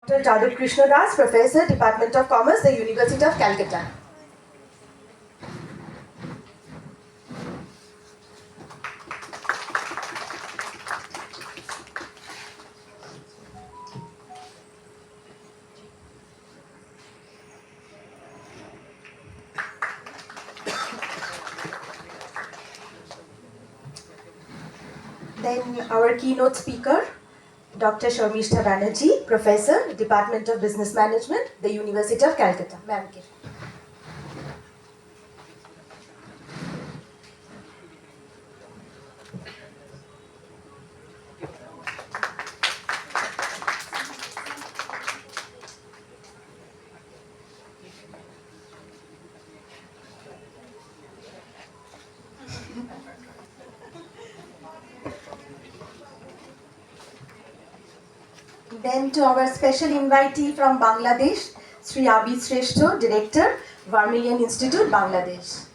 Jag Krishna, Professor, Department of Commerce, the University of Calcutta. Then our keynote speaker, Dr. Shishtishanji Banerjee, Professor, Department of Business Management, the University of Calcutta. Ma'am. Then to our special invitee from Bangladesh, Sri Abi STO, Director, Vermilion Institute, Bangladesh.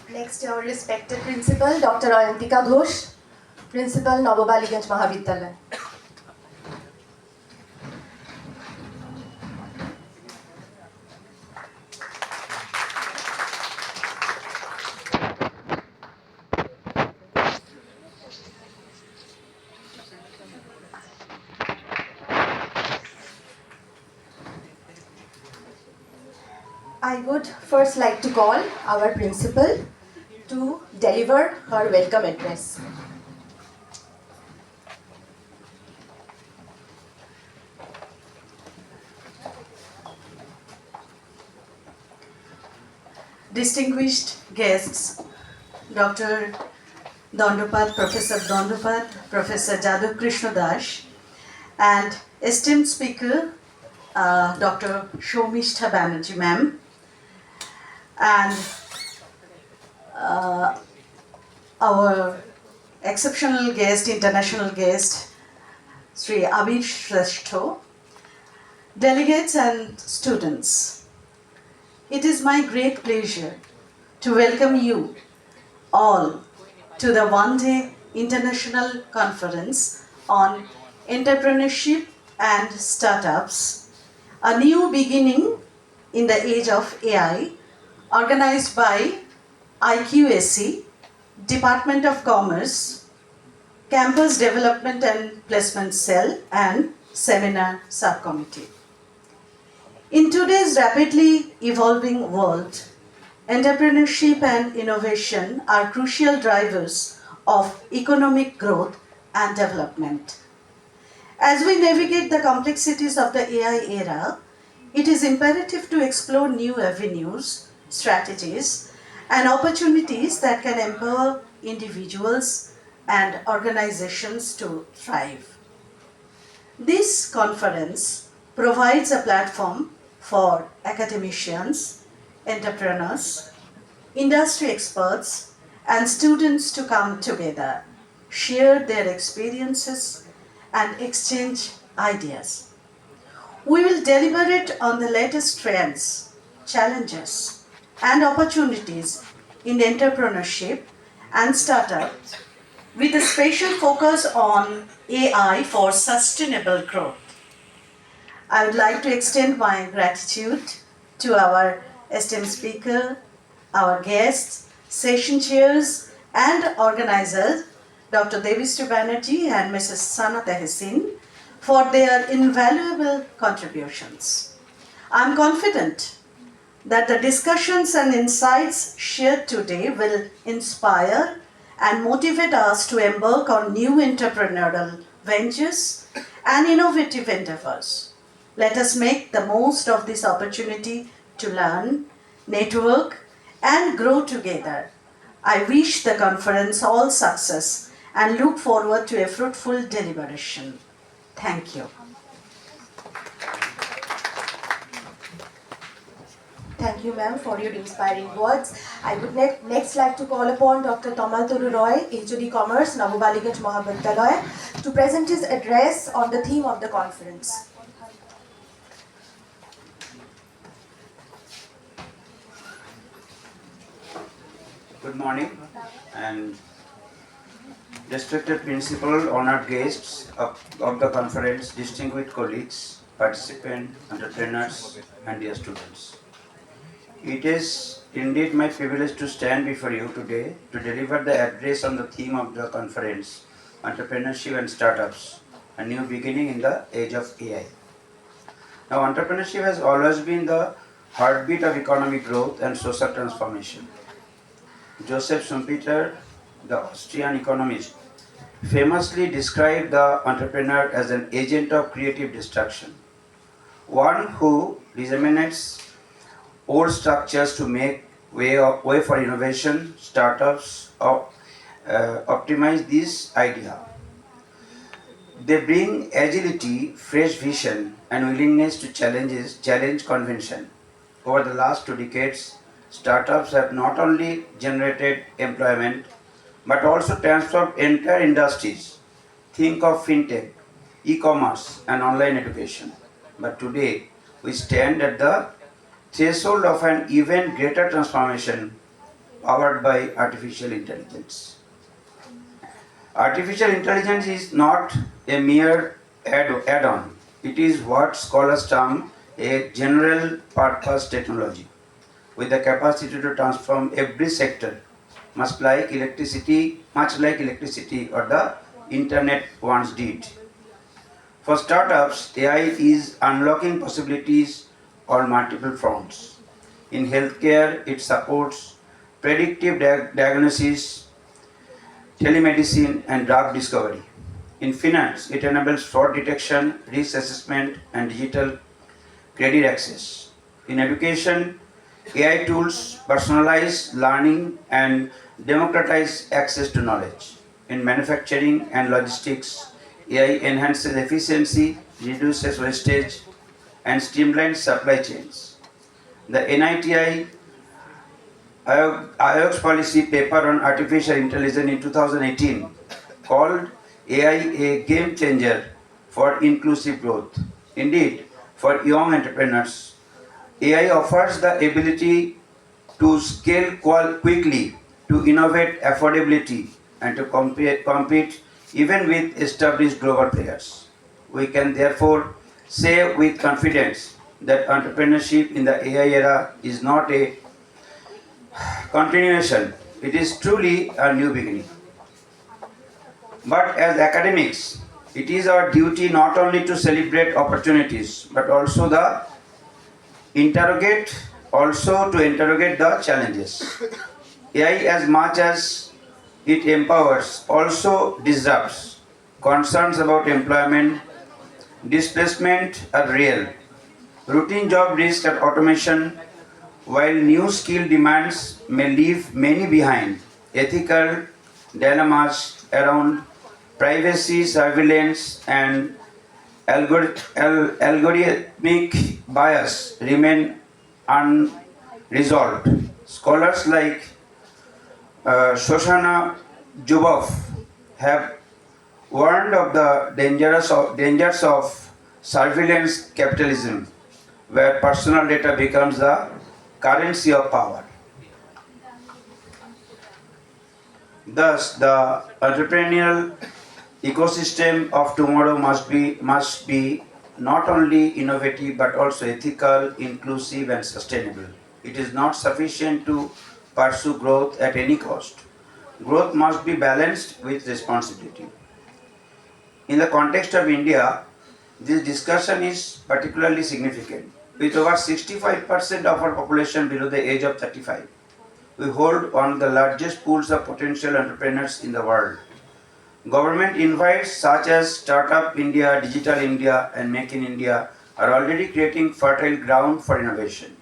Next, our respected principal, Dr. Ayantika Ghosh, Principal, Naba Ballygunge Mahavidyalaya. I would first like to call our principal to deliver her welcome address. Distinguished guests, Dr. Dandopad, Professor Dandopad, Professor Jag Krishna, and esteemed speaker, Dr. Shishtishanji Banerjee, ma'am, and our exceptional guest, international guest, Sri Abi STO, delegates and students. It is my great pleasure to welcome you all to the one-day international conference on entrepreneurship and startups, a new beginning in the age of AI, organized by IQAC, Department of Commerce, Campus Development and Placement Cell, and Seminar Subcommittee. In today's rapidly evolving world, entrepreneurship and innovation are crucial drivers of economic growth and development. As we navigate the complexities of the AI era, it is imperative to explore new avenues, strategies, and opportunities that can empower individuals and organizations to thrive. This conference provides a platform for academicians, entrepreneurs, industry experts, and students to come together, share their experiences, and exchange ideas. We will deliberate on the latest trends, challenges, and opportunities in entrepreneurship and startups, with a special focus on AI for sustainable growth. I would like to extend my gratitude to our esteemed speaker, our guests, session chairs, and organizers, Dr. Abi STO Banerjee and Mrs. Sana Tehsin, for their invaluable contributions. I am confident that the discussions and insights shared today will inspire and motivate us to embark on new entrepreneurial ventures and innovative endeavors. Let us make the most of this opportunity to learn, network, and grow together. I wish the conference all success and look forward to a fruitful deliberation. Thank you. Thank you, ma'am, for your inspiring words. I would next like to call upon Dr. Tamal Turu Roy, HOD Commerce, Naba Ballygunge Mahavidyalaya, to present his address on the theme of the conference. Good morning and respected principal, honored guests of the conference, distinguished colleagues, participants, entrepreneurs and dear students. It is indeed my privilege to stand before you today to deliver the address on the theme of the conference, Entrepreneurship and Startups, a new beginning in the age of AI. Now, entrepreneurship has always been the heartbeat of economic growth and social transformation. Joseph Schumpeter, the Austrian economist, famously described the entrepreneur as an agent of creative destruction, one who disseminates old structures to make way for innovation. Startups optimize this idea. They bring agility, fresh vision, and willingness to challenge convention. Over the last 2 decades, startups have not only generated employment but also transformed entire industries. Think of fintech, e-commerce, and online education. But today, we stand at the threshold of an even greater transformation powered by artificial intelligence. Artificial intelligence is not a mere add-on. It is what scholars term a general purpose technology with the capacity to transform every sector, much like electricity or the internet once did. For startups, AI is unlocking possibilities on multiple fronts. In healthcare, it supports predictive diagnosis, telemedicine, and drug discovery. In finance, it enables fraud detection, risk assessment, and digital credit access. In education, AI tools personalize learning and democratize access to knowledge. In manufacturing and logistics, AI enhances efficiency, reduces wastage, and streamlines supply chains. The NITI Ayog's policy paper on artificial intelligence in 2018 called AI a game changer for inclusive growth. Indeed, for young entrepreneurs, AI offers the ability to scale quickly, to innovate affordability, and to compete even with established global players. We can therefore say with confidence that entrepreneurship in the AI era is not a continuation, it is truly a new beginning. But as academics, it is our duty not only to celebrate opportunities but also to interrogate the challenges. AI, as much as it empowers, also disrupts. Concerns about employment displacement are real. Routine job risk and automation, while new skill demands may leave many behind. Ethical dilemmas around privacy, surveillance, and algorithmic bias remain unresolved. Scholars like Shoshana Zuboff have warned of the dangers of surveillance capitalism, where personal data becomes the currency of power. Thus, the entrepreneurial ecosystem of tomorrow must be not only innovative but also ethical, inclusive, and sustainable. It is not sufficient to pursue growth at any cost. Growth must be balanced with responsibility. In the context of India, this discussion is particularly significant. With over 65% of our population below the age of 35, we hold one of the largest pools of potential entrepreneurs in the world. Government invites such as Startup India, Digital India, and Make in India are already creating fertile ground for innovation.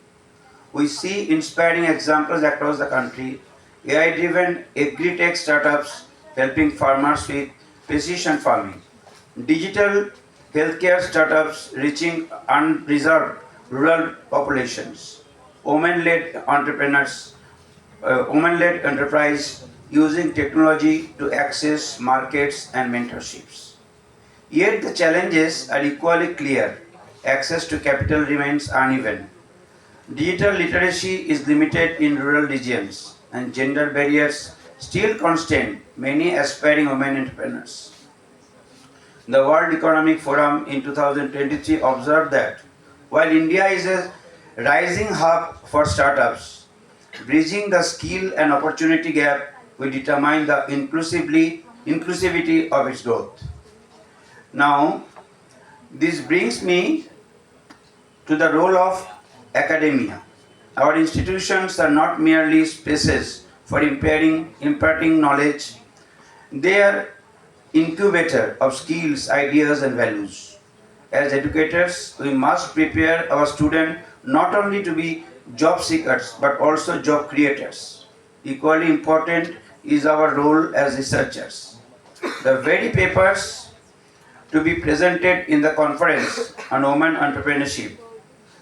We see inspiring examples across the country, AI-driven agri-tech startups helping farmers with precision farming, digital healthcare startups reaching unreserved rural populations, women-led entrepreneurs, women-led enterprise using technology to access markets and mentorships. Yet the challenges are equally clear. Access to capital remains uneven. Digital literacy is limited in rural regions, and gender barriers still constrain many aspiring women entrepreneurs. The World Economic Forum in 2023 observed that while India is a rising hub for startups, bridging the skill and opportunity gap will determine the inclusivity of its growth. Now, this brings me to the role of academia. Our institutions are not merely spaces for imparting knowledge, they are incubator of skills, ideas and values. As educators, we must prepare our students not only to be job seekers but also job creators. Equally important is our role as researchers. The very papers to be presented in the conference on women entrepreneurship,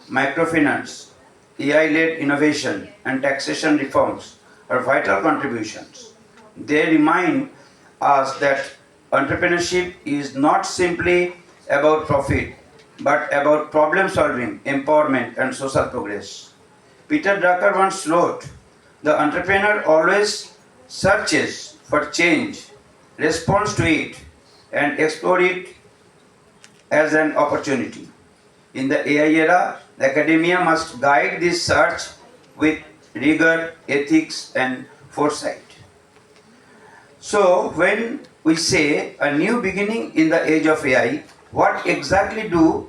microfinance, AI-led innovation and taxation reforms are vital contributions. They remind us that entrepreneurship is not simply about profit, but about problem solving, empowerment, and social progress. Peter Drucker once wrote, "The entrepreneur always searches for change, responds to it, and explores it as an opportunity." In the AI era, academia must guide this search with rigor, ethics, and foresight. So, when we say a new beginning in the age of AI, what exactly do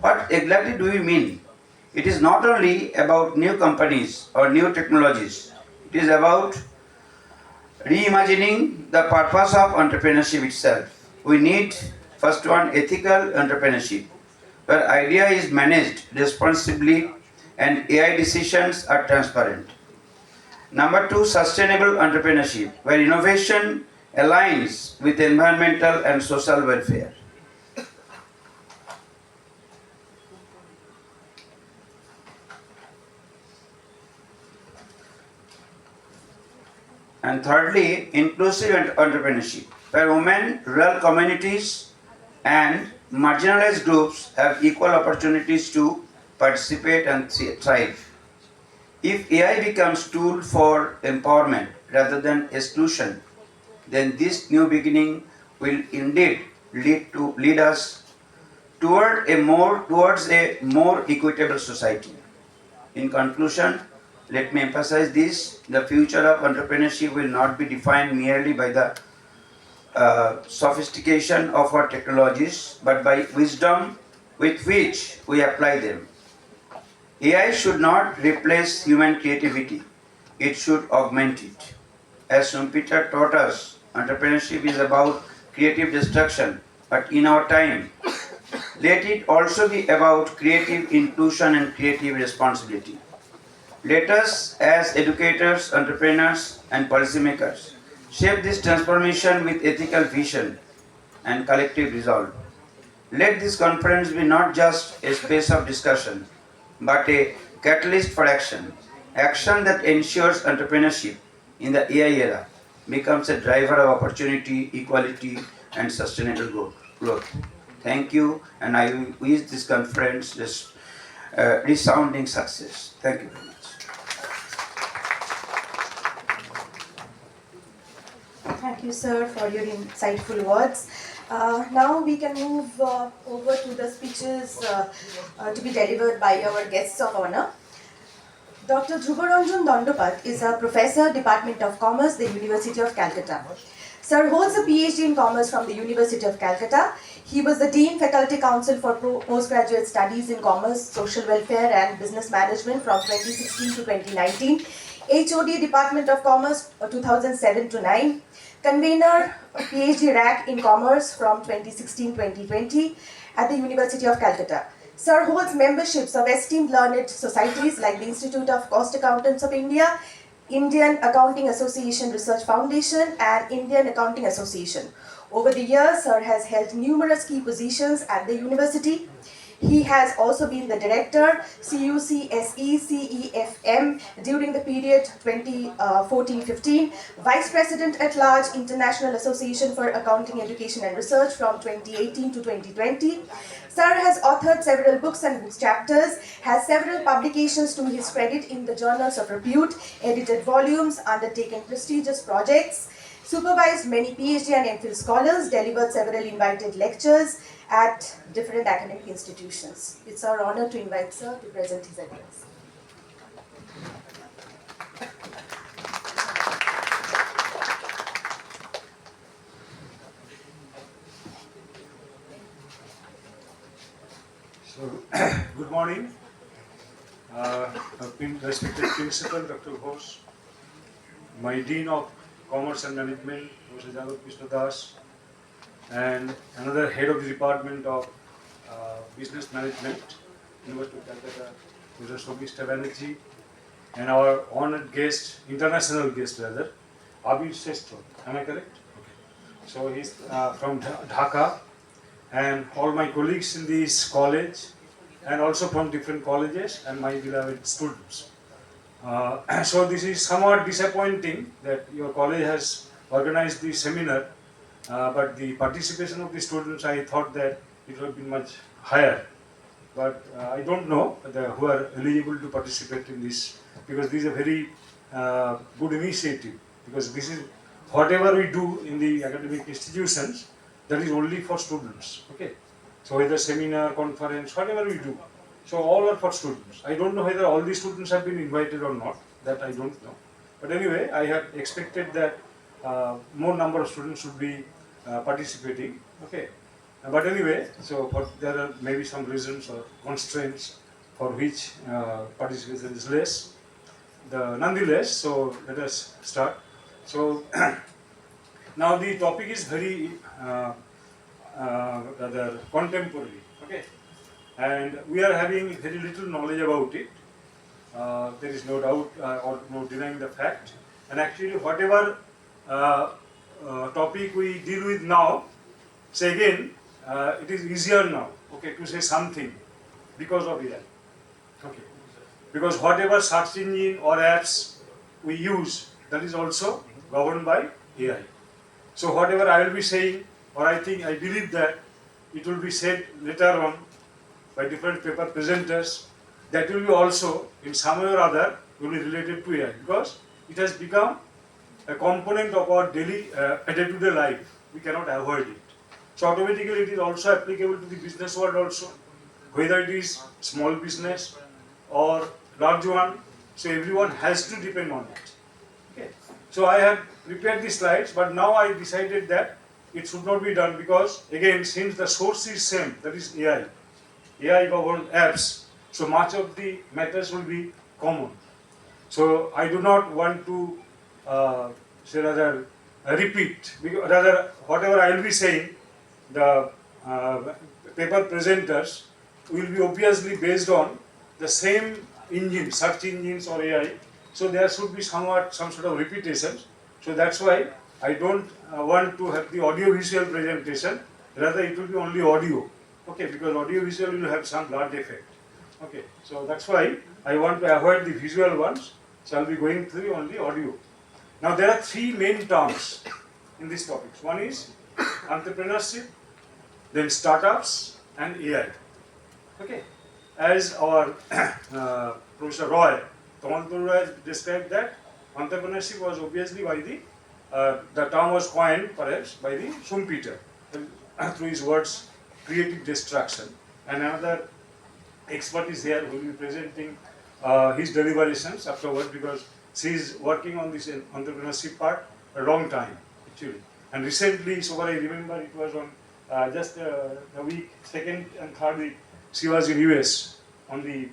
we mean? It is not only about new companies or new technologies. It is about reimagining the purpose of entrepreneurship itself. We need, first one, ethical entrepreneurship, where idea is managed responsibly and AI decisions are transparent. Number two, sustainable entrepreneurship, where innovation aligns with environmental and social welfare. And thirdly, inclusive entrepreneurship, where women, rural communities, and marginalized groups have equal opportunities to participate and thrive. If AI becomes tool for empowerment rather than exclusion, then this new beginning will indeed lead us towards a more equitable society. In conclusion, let me emphasize this: the future of entrepreneurship will not be defined merely by the sophistication of our technologies, but by wisdom with which we apply them. AI should not replace human creativity, it should augment it. As Schumpeter taught us, entrepreneurship is about creative destruction, but in our time, let it also be about creative inclusion and creative responsibility. Let us, as educators, entrepreneurs, and policymakers, shape this transformation with ethical vision and collective resolve. Let this conference be not just a space of discussion, but a catalyst for action. Action that ensures entrepreneurship in the AI era becomes a driver of opportunity, equality, and sustainable growth. Thank you, and I wish this conference resounding success. Thank you very much. Thank you, sir, for your insightful words. Now we can move over to the speeches to be delivered by our guests of honor. Dr. Dhruvaranjan Dandopat is a professor, Department of Commerce, the University of Calcutta. Sir holds a PhD in Commerce from the University of Calcutta. He was the Dean Faculty Council for Postgraduate Studies in Commerce, Social Welfare and Business Management from 2016 to 2019. HOD Department of Commerce 2007 to 9. Convener PhD RAC in Commerce from 2016-2020 at the University of Calcutta. Sir holds memberships of esteemed learned societies like the Institute of Cost Accountants of India, Indian Accounting Association Research Foundation, and Indian Accounting Association. Over the years, Sir has held numerous key positions at the university. He has also been the director, CUCSE-CEFM during the period 2014-15, Vice President at Large, International Association for Accounting, Education and Research from 2018 to 2020. Sir has authored several books and book chapters, has several publications to his credit in the journals of repute, edited volumes, undertaken prestigious projects, supervised many PhD and MPhil scholars, delivered several invited lectures at different academic institutions. It's our honor to invite Sir to present his address. So, good morning, respected Principal, Dr. Ghosh, my Dean of Commerce and Management, Professor Jag Krishna, and another Head of the Department of Business Management, University of Calcutta, Professor Shishtishanji, and our honored guest, international guest rather, Abi STO. Am I correct? Okay. So he's from Dhaka, and all my colleagues in this college, and also from different colleges, and my beloved students. So this is somewhat disappointing that your college has organized this seminar, but the participation of the students, I thought that it would have been much higher. But I don't know who are eligible to participate in this, because this is a very good initiative, because this is whatever we do in the academic institutions, that is only for students. Okay, so whether seminar, conference, whatever we do, so all are for students. I don't know whether all the students have been invited or not, that I don't know. But anyway, I have expected that more number of students should be participating. Okay, but anyway, so there are maybe some reasons or constraints for which participation is less. Nonetheless, so let us start. So now the topic is very rather contemporary, okay, and we are having very little knowledge about it. There is no doubt or no denying the fact. And actually, whatever topic we deal with now, say again, it is easier now, okay, to say something because of AI. Okay, because whatever search engine or apps we use, that is also governed by AI. So whatever I will be saying, or I believe that it will be said later on by different paper presenters, that will be also in some way or other will be related to AI, because it has become a component of our daily day-to-day life. We cannot avoid it. So automatically it is also applicable to the business world also, whether it is small business or large one. So everyone has to depend on it. Okay. So I have prepared the slides, but now I decided that it should not be done, because again, since the source is same, that is AI governed apps, so much of the matters will be common. So I do not want to say rather repeat, because rather whatever I will be saying, the paper presenters will be obviously based on the same engine, search engines or AI. So there should be some sort of repetitions. So that's why I don't want to have the audio-visual presentation. Rather, it will be only audio. Okay, because audio-visual will have some large effect. Okay, so that's why I want to avoid the visual ones. So I'll be going through only audio. Now there are three main terms in these topics. One is entrepreneurship, then startups, and AI. Okay, as our Professor Tamal Roy described that entrepreneurship was obviously by the term was coined perhaps by the Schumpeter through his words creative destruction. And another expert is here who will be presenting his deliberations afterwards, because she is working on this entrepreneurship part a long time actually. And recently, so far I remember, it was on just the week, second and third week, she was in US on the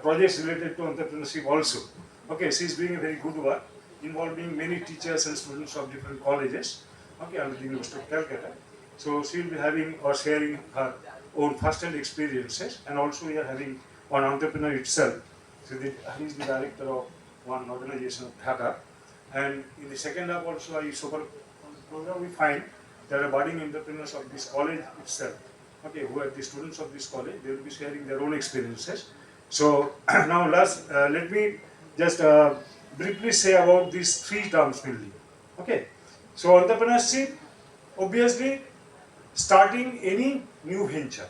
projects related to entrepreneurship also. Okay, she is doing a very good work involving many teachers and students of different colleges, okay, under the University of Calcutta. So she will be having or sharing her own first-hand experiences, and also we are having one entrepreneur itself. So he is the director of one organization of Dhaka. And in the second half also, so far program we find there are budding entrepreneurs of this college itself. okay, who are the students of this college. They will be sharing their own experiences. So now let me just briefly say about these three terms mainly. Okay, so entrepreneurship, obviously, starting any new venture.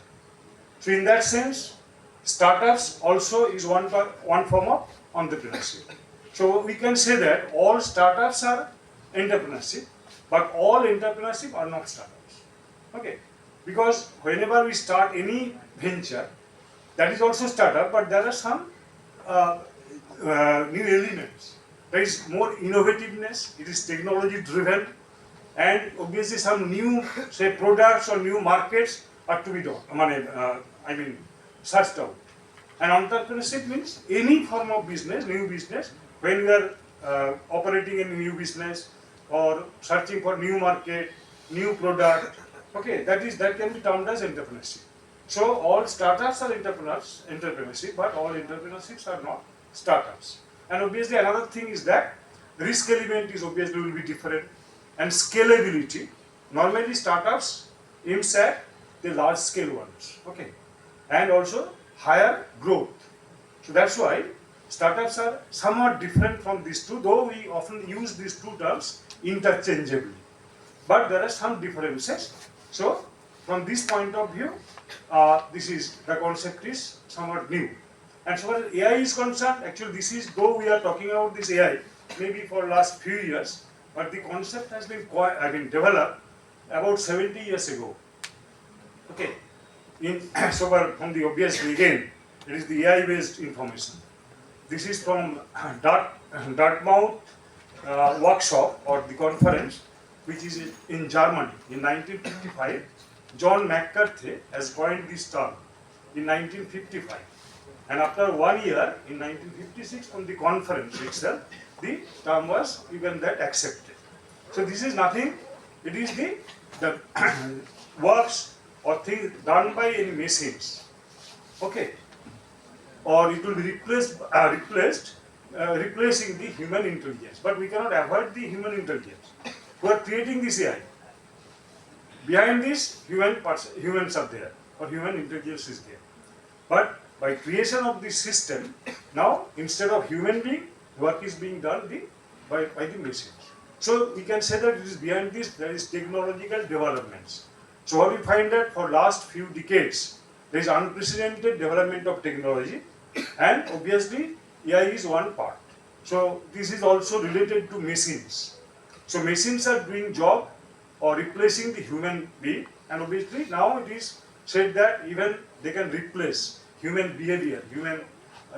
So in that sense, startups also is one form of entrepreneurship. So we can say that all startups are entrepreneurship, but all entrepreneurship are not startups. Okay, because whenever we start any venture, that is also startup, but there are some new elements. There is more innovativeness. It is technology driven, and obviously some new, say, products or new markets are to be done. I mean, searched out. And entrepreneurship means any form of business, new business, when we are operating in a new business or searching for new market, new product. Okay, that can be termed as entrepreneurship. So all startups are entrepreneurship, but all entrepreneurships are not startups. And obviously another thing is that risk element is obviously will be different, and scalability. Normally startups aims at the large scale ones, okay, and also higher growth. So that's why startups are somewhat different from these two, though we often use these two terms interchangeably. But there are some differences. So from this point of view, the concept is somewhat new. And so far as AI is concerned, actually this is, though we are talking about this AI, maybe for last few years, but the concept has been developed about 70 years ago. Okay. So far from the obviously again, it is the AI based information. This is from Dartmouth workshop or the conference, which is in Germany in 1955. John McCarthy has coined this term in 1955. And after 1 year, in 1956, from the conference itself, the term was even that accepted. So this is nothing, it is the works or things done by any machines. Okay. Or it will be replacing the human intelligence. But we cannot avoid the human intelligence. We are creating this AI. Behind this, humans are there, or human intelligence is there. But by creation of this system, now instead of human being, work is being done by the machines. So we can say that it is behind this, there is technological developments. So what we find that for last few decades, there is unprecedented development of technology, and obviously AI is one part. So this is also related to machines. So machines are doing job or replacing the human being, and obviously now it is said that even they can replace human behavior, human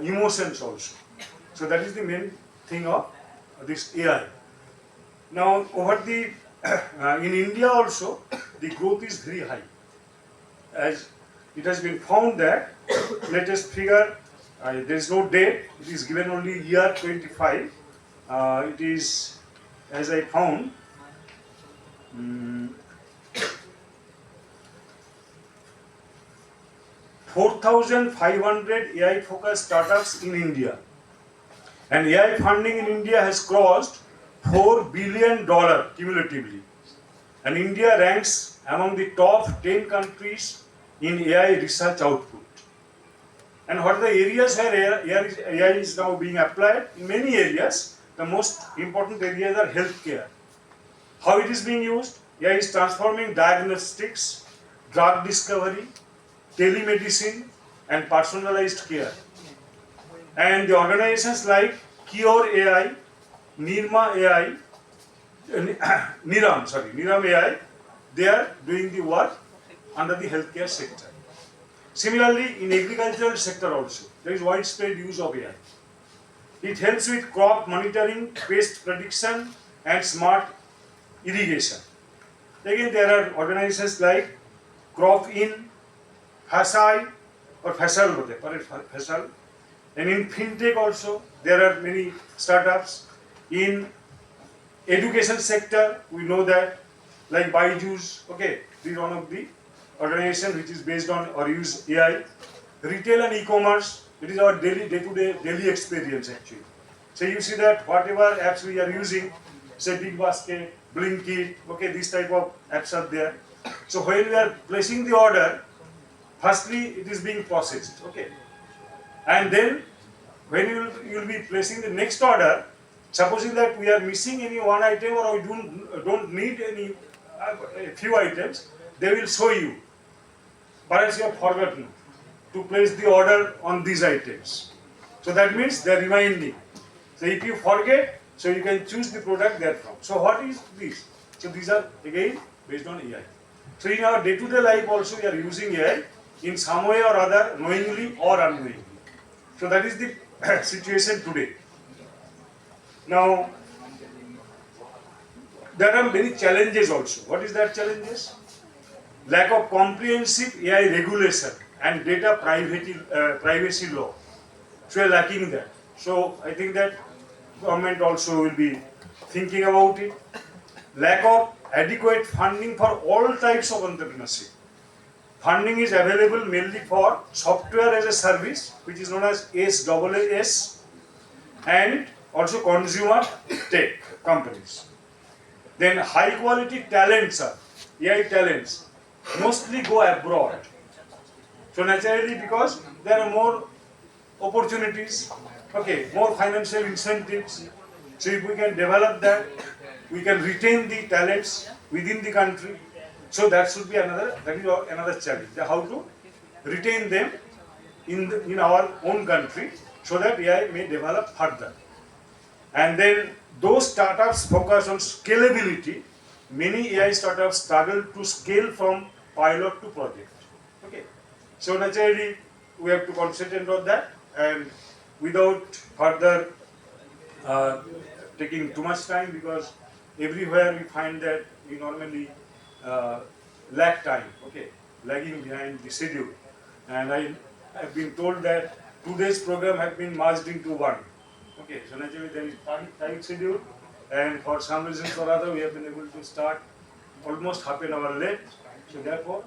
emotions also. So that is the main thing of this AI. Now over the in India also the growth is very high, as it has been found that latest figure, there is no date, it is given only year 25. It is, as I found, 4,500 AI focused startups in India, and AI funding in India has crossed $4 billion cumulatively, and India ranks among the top 10 countries in AI research output. And what are the areas where AI is now being applied? In many areas, the most important areas are healthcare. How it is being used? AI is transforming diagnostics, drug discovery, telemedicine, and personalized care. And the organizations like Cure AI, Nirma AI, Niram AI, they are doing the work under the healthcare sector. Similarly, in agricultural sector also, there is widespread use of AI. It helps with crop monitoring, pest prediction, and smart irrigation. Again, there are organizations like CropIn, Fasai, or Fasal, and in FinTech also, there are many startups. In education sector, we know that, like Byju's, okay, this is one of the organization which is based on or use AI. Retail and e-commerce, it is our day-to-day daily experience actually. So you see that whatever apps we are using, say Big Basket, Blinkit, okay, this type of apps are there. So when we are placing the order, Firstly, it is being processed, okay, and then when you will be placing the next order, supposing that we are missing any one item or we don't need any a few items, they will show you. Perhaps you have forgotten to place the order on these items. So that means they are reminding. So if you forget, so you can choose the product therefrom. So what is this? So these are again based on AI. So in our day-to-day life also we are using AI in some way or other, knowingly or unknowingly. So that is the situation today. Now, there are many challenges also. What is that challenges? Lack of comprehensive AI regulation and data privacy law. So we are lacking that. So I think that government also will be thinking about it. Lack of adequate funding for all types of entrepreneurship. Funding is available mainly for software as a service, which is known as SaaS, and also consumer tech companies. Then high quality talents, AI talents, mostly go abroad. So naturally, because there are more opportunities, okay, more financial incentives. So if we can develop that, we can retain the talents within the country. So that should be another challenge. How to retain them in our own country so that AI may develop further. And then those startups focus on scalability. Many AI startups struggle to scale from pilot to project. Okay. So naturally, we have to concentrate on that, and without further taking too much time, because everywhere we find that we normally lag time, okay, lagging behind the schedule. And I have been told that today's program has been merged into one. Okay, so naturally there is tight schedule, and for some reasons or other we have been able to start almost half an hour late. So therefore,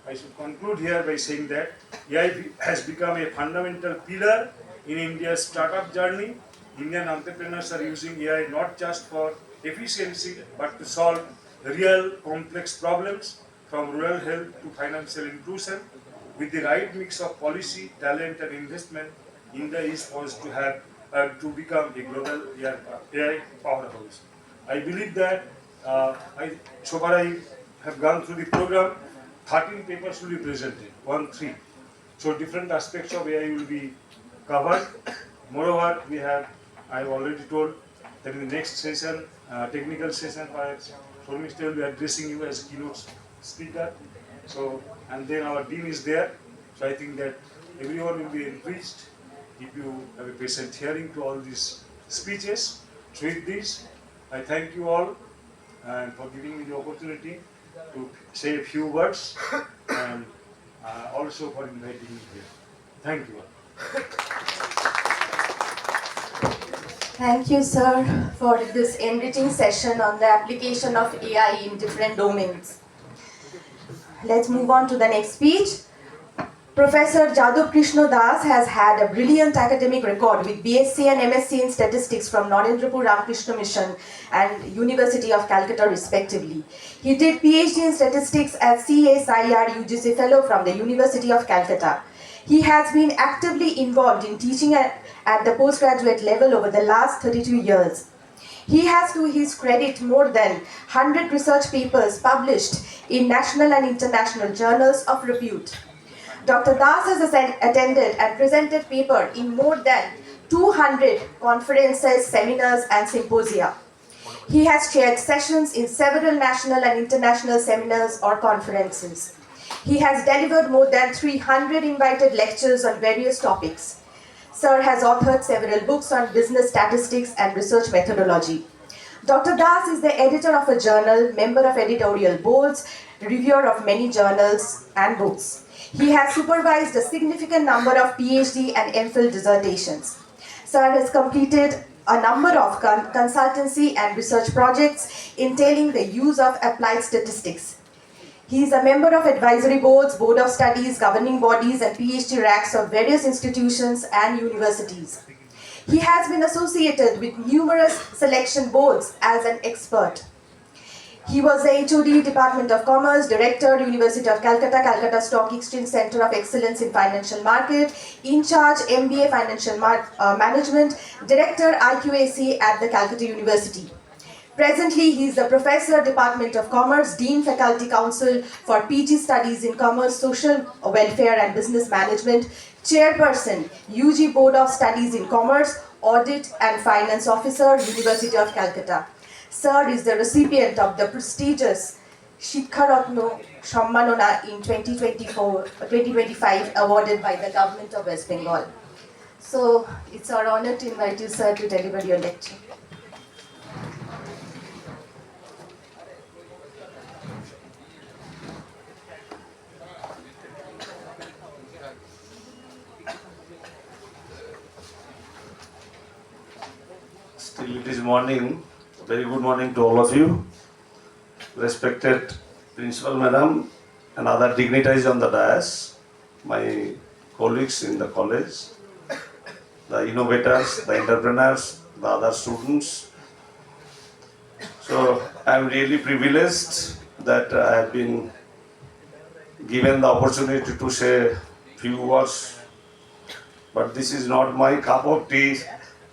I should conclude here by saying that AI has become a fundamental pillar in India's startup journey. Indian entrepreneurs are using AI not just for efficiency, but to solve real complex problems, from rural health to financial inclusion. With the right mix of policy, talent, and investment, India is poised to have to become a global AI powerhouse. I believe that so far I have gone through the program. 13 papers will be presented, 1-3. So different aspects of AI will be covered. Moreover, I have already told that in the next session, technical session, perhaps Mr. will be addressing you as keynote speaker. So, and then our dean is there. So I think that everyone will be enriched if you have a patient hearing to all these speeches. So with this, I thank you all and for giving me the opportunity to say a few words, and also for inviting me here. Thank you all. Thank you, sir, for this enriching session on the application of AI in different domains. Let's move on to the next speech. Professor Jag Krishna has had a brilliant academic record with BSc and MSc in statistics from Narendrapur Ramakrishna Mission and University of Calcutta respectively. He did PhD in statistics as CSIR UGC Fellow from the University of Calcutta. He has been actively involved in teaching at the postgraduate level over the last 32 years. He has, to his credit, more than 100 research papers published in national and international journals of repute. Dr. Das has attended and presented paper in more than 200 conferences, seminars, and symposia. He has chaired sessions in several national and international seminars or conferences. He has delivered more than 300 invited lectures on various topics. Sir has authored several books on business statistics and research methodology. Dr. Das is the editor of a journal, member of editorial boards, reviewer of many journals and books. He has supervised a significant number of PhD and MPhil dissertations. Sir has completed a number of consultancy and research projects entailing the use of applied statistics. He is a member of advisory boards, board of studies, governing bodies, and PhD ranks of various institutions and universities. He has been associated with numerous selection boards as an expert. He was the HOD, Department of Commerce, Director, University of Calcutta, Calcutta Stock Exchange Center of Excellence in Financial Market, in charge MBA Financial Management, Director IQAC at the Calcutta University. Presently, he is the Professor, Department of Commerce, Dean Faculty Council for PG Studies in Commerce, Social Welfare and Business Management, Chairperson, UG Board of Studies in Commerce, Audit and Finance Officer, University of Calcutta. Sir is the recipient of the prestigious Shikharatno Sammanona in 2025 awarded by the Government of West Bengal. So, it's our honor to invite you, sir, to deliver your lecture. Still it is morning. Very good morning to all of you. Respected Principal Madam and other dignitaries on the dais, my colleagues in the college, the innovators, the entrepreneurs, the other students. So I am really privileged that I have been given the opportunity to say few words. But this is not my cup of tea.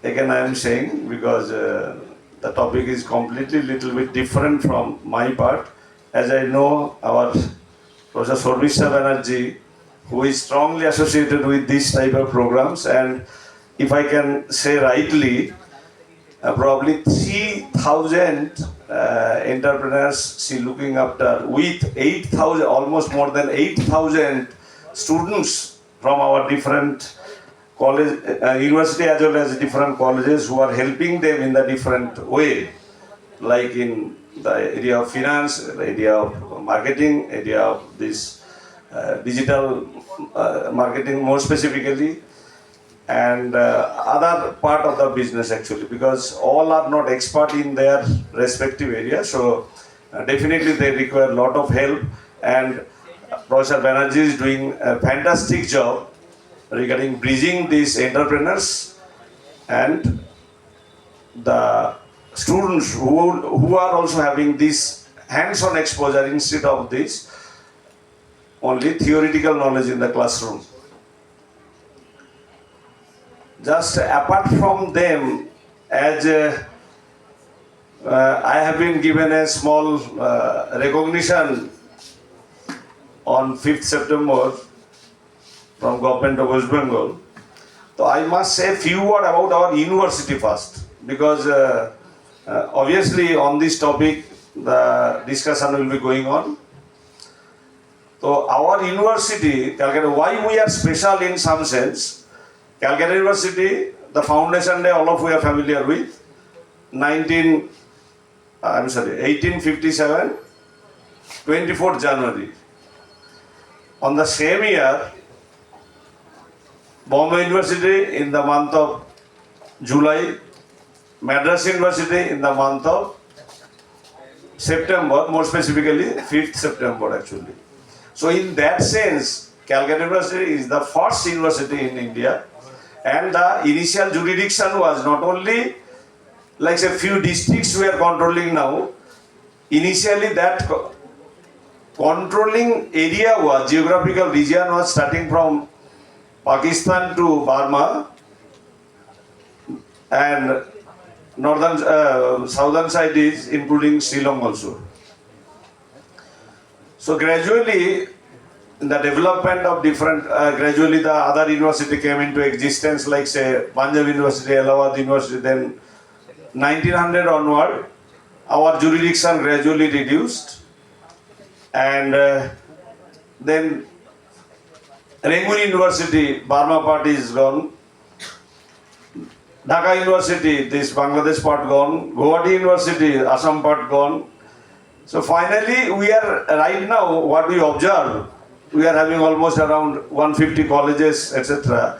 Again, I am saying because the topic is completely little bit different from my part. As I know, our Professor Shorvishta Banerjee, who is strongly associated with this type of programs, and if I can say rightly, probably 3,000 entrepreneurs she looking after with 8,000, almost more than 8,000 students from our different college, university as well as different colleges who are helping them in the different way, like in the area of finance, the area of marketing, area of this digital marketing more specifically, and other part of the business actually, because all are not expert in their respective area. So definitely they require a lot of help, and Professor Banerjee is doing a fantastic job regarding bridging these entrepreneurs and the students who are also having this hands-on exposure instead of this only theoretical knowledge in the classroom. Just apart from them, as I have been given a small recognition on 5th September from Government of West Bengal. So I must say a few words about our university first, because obviously on this topic the discussion will be going on. So our university, Calcutta, why we are special in some sense? Calcutta University, the foundation day all of we are familiar with, 1857, 24th January. On the same year, Bombay University in the month of July, Madras University in the month of September, more specifically 5th September actually. So in that sense, Calcutta University is the first university in India, and the initial jurisdiction was not only like a few districts we are controlling now. Initially that controlling area was, geographical region was starting from Pakistan to Burma, and northern, southern side is including Ceylon also. So gradually, in the development of different, gradually the other university came into existence, like say Punjab University, Allahabad University. Then 1900 onward, our jurisdiction gradually reduced, and then Rangoon University, Burma part is gone. Dhaka University, this Bangladesh part gone. Guwahati University, Assam part gone. So finally, we are right now, what we observe, we are having almost around 150 colleges, etc.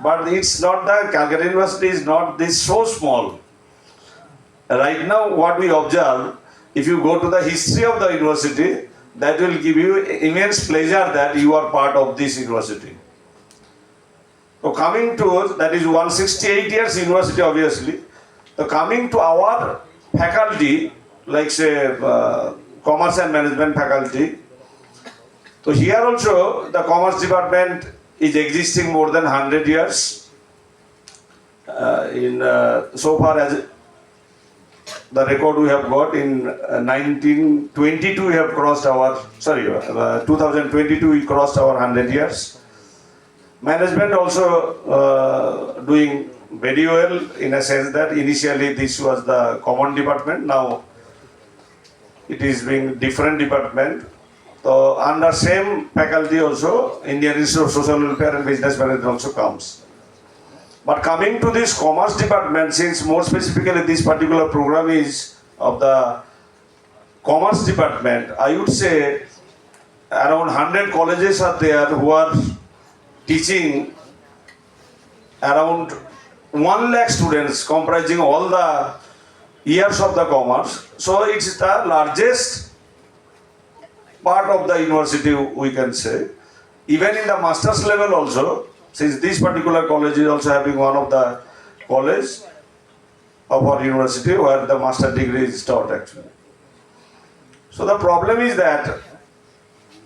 But it's not the Calcutta University is not this so small. Right now, what we observe, if you go to the history of the university, that will give you immense pleasure that you are part of this university. So coming to, that is 168 years university obviously. So coming to our faculty, like say commerce and management faculty. So here also the commerce department is existing more than 100 years. So far as the record we have got in 1922 we have crossed our 2022 we crossed our 100 years. Management also doing very well in a sense that initially this was the common department, now it is being different department. So under same faculty also Indian Institute of Social Welfare and Business Management also comes. But coming to this commerce department, since more specifically this particular program is of the commerce department, I would say around 100 colleges are there who are teaching around 1 lakh students comprising all the years of the commerce. So it's the largest part of the university we can say. Even in the master's level also, since this particular college is also having one of the college of our university where the master degree is taught actually. So the problem is that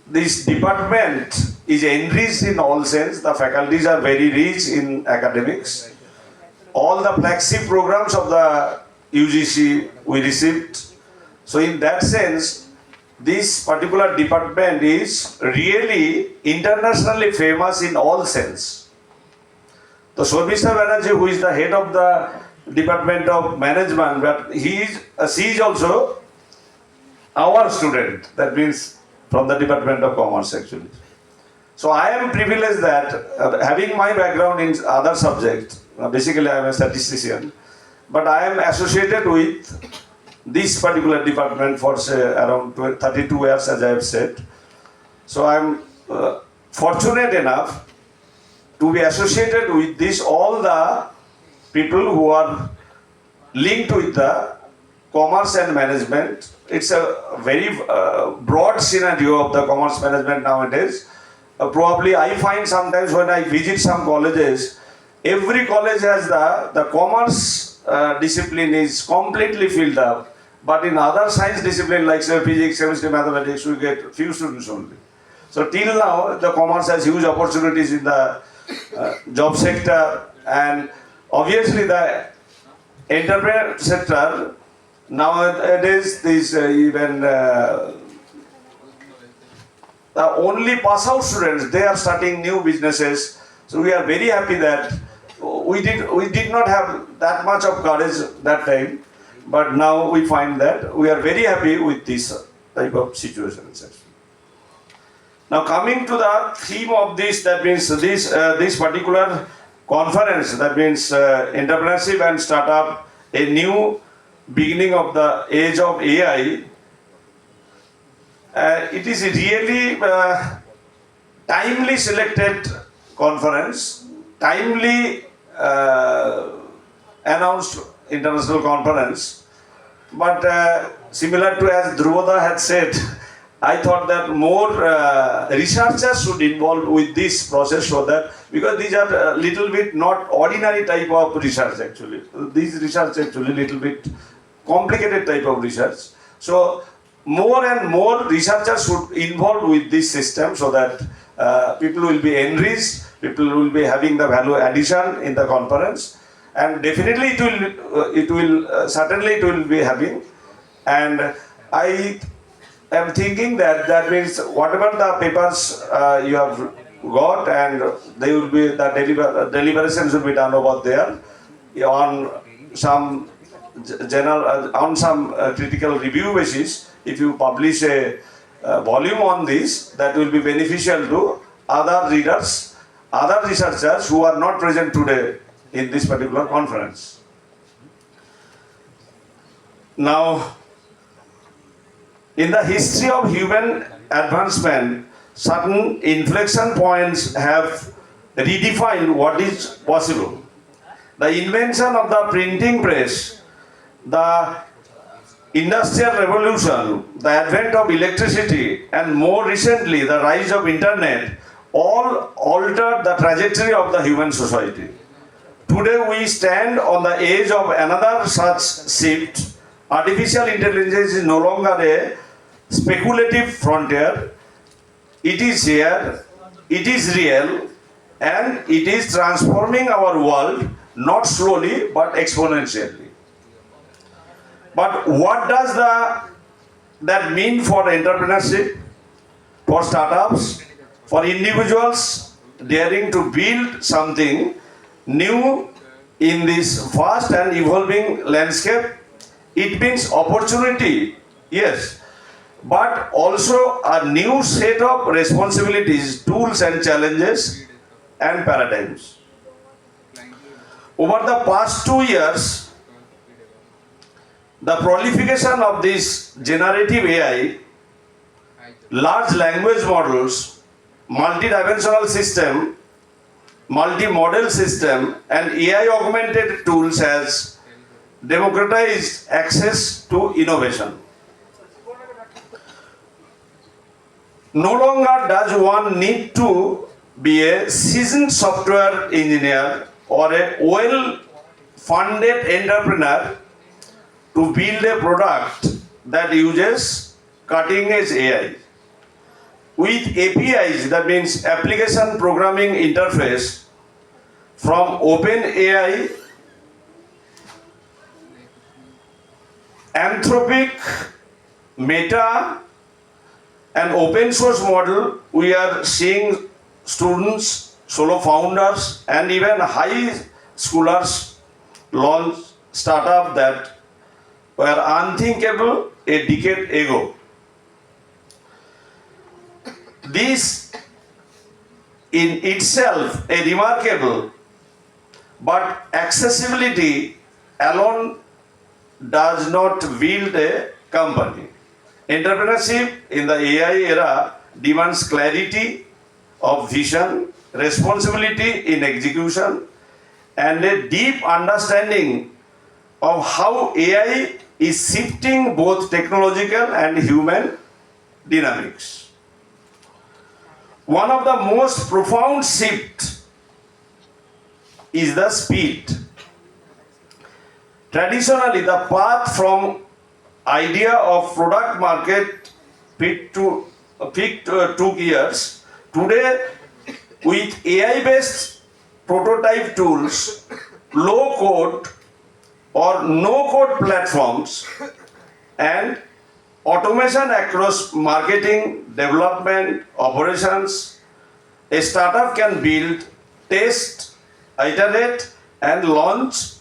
this department is enriched in all sense. The faculties are very rich in academics. All the flagship programs of the UGC we received. So in that sense, this particular department is really internationally famous in all sense. So Shobhita Banerjee, who is the head of the Department of Management, but she is also our student, that means from the Department of Commerce actually. So I am privileged that having my background in other subjects, basically I am a statistician, but I am associated with this particular department for say around 32 years as I have said. So I am fortunate enough to be associated with this, all the people who are linked with the commerce and management. It's a very broad scenario of the commerce management nowadays. Probably I find sometimes when I visit some colleges, every college has the commerce discipline is completely filled up. But in other science discipline like say physics, chemistry, mathematics, we get few students only. So till now, the commerce has huge opportunities in the job sector, and obviously the entrepreneur sector nowadays is even the only pass out students, they are starting new businesses. So we are very happy that we did not have that much of courage that time. But now we find that we are very happy with this type of situations. Now coming to the theme of this, that means this particular conference, that means entrepreneurship and startup, a new beginning of the age of AI. It is a really timely selected conference, timely announced international conference. But similar to as Dhruvada had said, I thought that more researchers should involve with this process, so that because these are a little bit not ordinary type of research actually. These research actually little bit complicated type of research. So more and more researchers should involve with this system, so that people will be enriched, people will be having the value addition in the conference. And definitely it will certainly it will be having, and I am thinking that means whatever the papers you have got, and they will be the deliberations will be done over there on some general on some critical review basis. If you publish a volume on this, that will be beneficial to other readers, other researchers who are not present today in this particular conference. Now, in the history of human advancement, certain inflection points have redefined what is possible. The invention of the printing press, the industrial revolution, the advent of electricity, and more recently the rise of internet all altered the trajectory of the human society. Today we stand on the edge of another such shift, artificial intelligence is no longer a speculative frontier. It is here, it is real, and it is transforming our world, not slowly but exponentially. But what does that mean for entrepreneurship, for startups, for individuals daring to build something new in this vast and evolving landscape? It means opportunity, yes, but also a new set of responsibilities, tools and challenges and paradigms. Over the past 2 years, the proliferation of this generative AI, large language models, multidimensional system, multi-model system, and AI augmented tools has democratized access to innovation. No longer does one need to be a seasoned software engineer or a well-funded entrepreneur to build a product that uses cutting-edge AI. With APIs, that means application programming interface, from OpenAI, Anthropic, Meta, and open source model, we are seeing students, solo founders, and even high schoolers launch startups that were unthinkable a decade ago. This in itself a remarkable, but accessibility alone does not build a company. Entrepreneurship in the AI era demands clarity of vision, responsibility in execution, and a deep understanding of how AI is shifting both technological and human dynamics. One of the most profound shifts is the speed. Traditionally, the path from idea of product market fit took years. Today, with AI-based prototype tools, low code or no code platforms, and automation across marketing, development, operations, a startup can build, test, iterate, and launch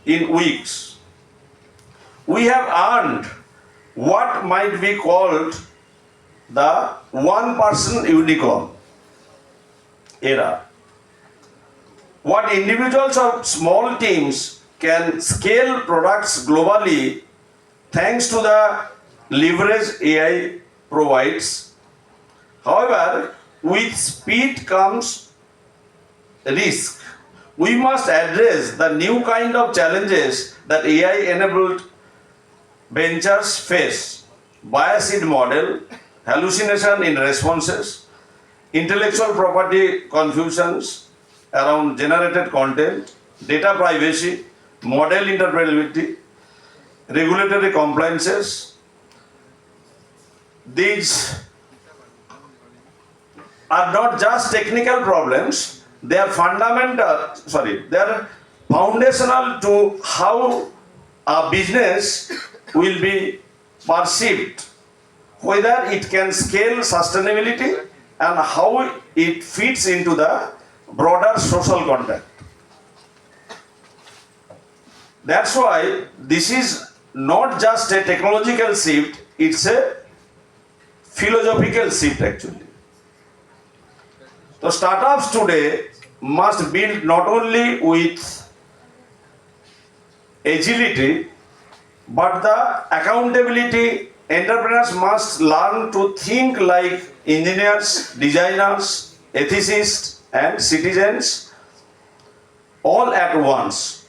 in weeks. We have earned what might be called the one-person unicorn era. What individuals or small teams can scale products globally thanks to the leverage AI provides. However, with speed comes risk. We must address the new kind of challenges that AI-enabled ventures face: biased model, hallucination in responses, intellectual property confusions around generated content, data privacy, model interpretability, regulatory compliances. These are not just technical problems, they are foundational to how a business will be perceived, whether it can scale sustainability, and how it fits into the broader social context. That's why this is not just a technological shift, it's a philosophical shift actually. So startups today must build not only with agility, but the accountability. Entrepreneurs must learn to think like engineers, designers, ethicists, and citizens all at once.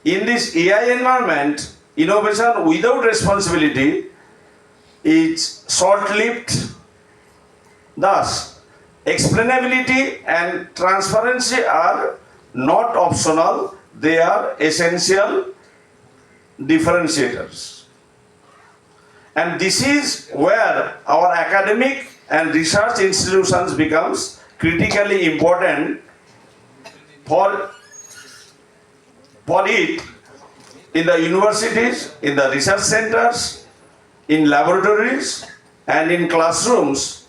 In this AI environment, innovation without responsibility is short-lived. Thus, explainability and transparency are not optional, they are essential differentiators. And this is where our academic and research institutions becomes critically important for it in the universities, in the research centers, in laboratories, and in classrooms,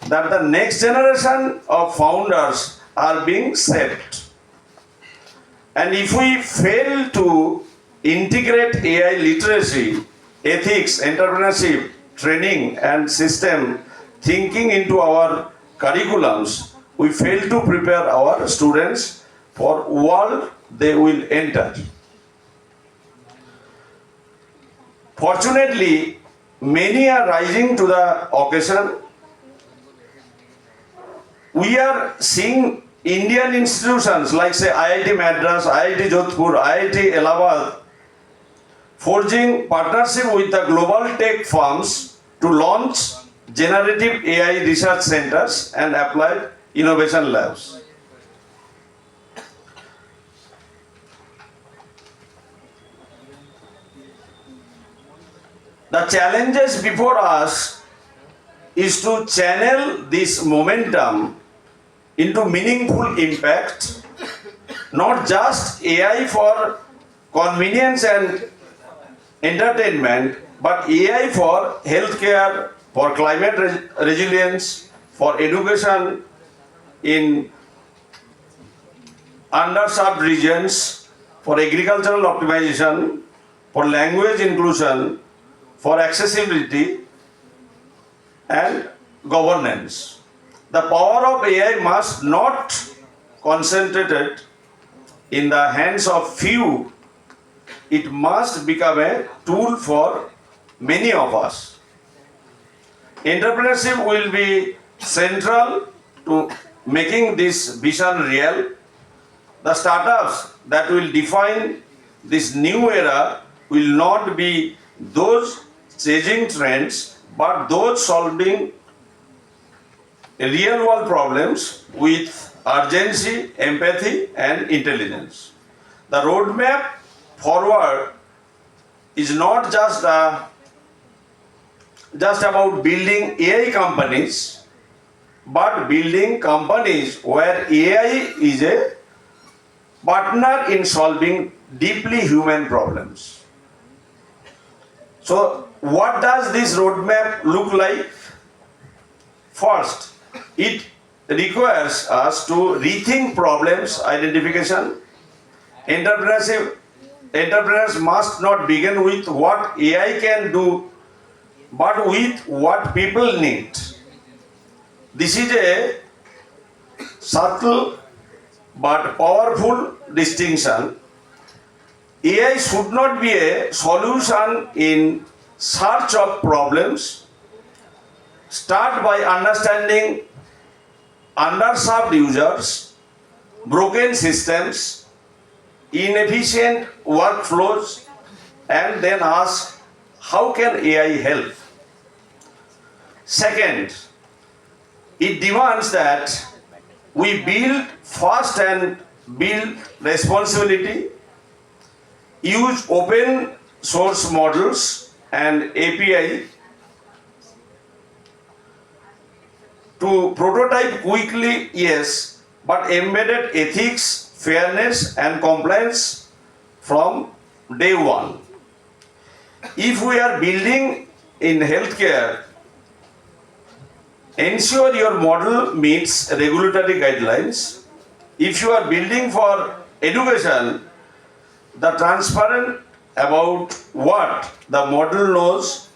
that the next generation of founders are being shaped. And if we fail to integrate AI literacy, ethics, entrepreneurship, training, and system thinking into our curriculums, we fail to prepare our students for world they will enter. Fortunately, many are rising to the occasion. We are seeing Indian institutions like say IIT Madras, IIT Jodhpur, IIT Allahabad forging partnership with the global tech firms to launch generative AI research centers and applied innovation labs. The challenges before us is to channel this momentum into meaningful impact, not just AI for convenience and entertainment, but AI for healthcare, for climate resilience, for education in underserved regions, for agricultural optimization, for language inclusion, for accessibility and governance. The power of AI must not concentrated in the hands of few. It must become a tool for many of us. Entrepreneurship will be central to making this vision real. The startups that will define this new era will not be those chasing trends, but those solving real world problems with urgency, empathy, and intelligence. The roadmap forward is not just about building AI companies, but building companies where AI is a partner in solving deeply human problems. So, what does this roadmap look like? First, it requires us to rethink problems identification. Entrepreneurs must not begin with what AI can do, but with what people need. This is a subtle but powerful distinction. AI should not be a solution in search of problems. Start by understanding underserved users, broken systems, inefficient workflows, and then ask, how can AI help? Second, it demands that we build fast and build responsibility, use open source models and API to prototype quickly, yes, but embedded ethics, fairness and compliance from day one. If we are building in healthcare, ensure your model meets regulatory guidelines. If you are building for education, the transparent about what the model knows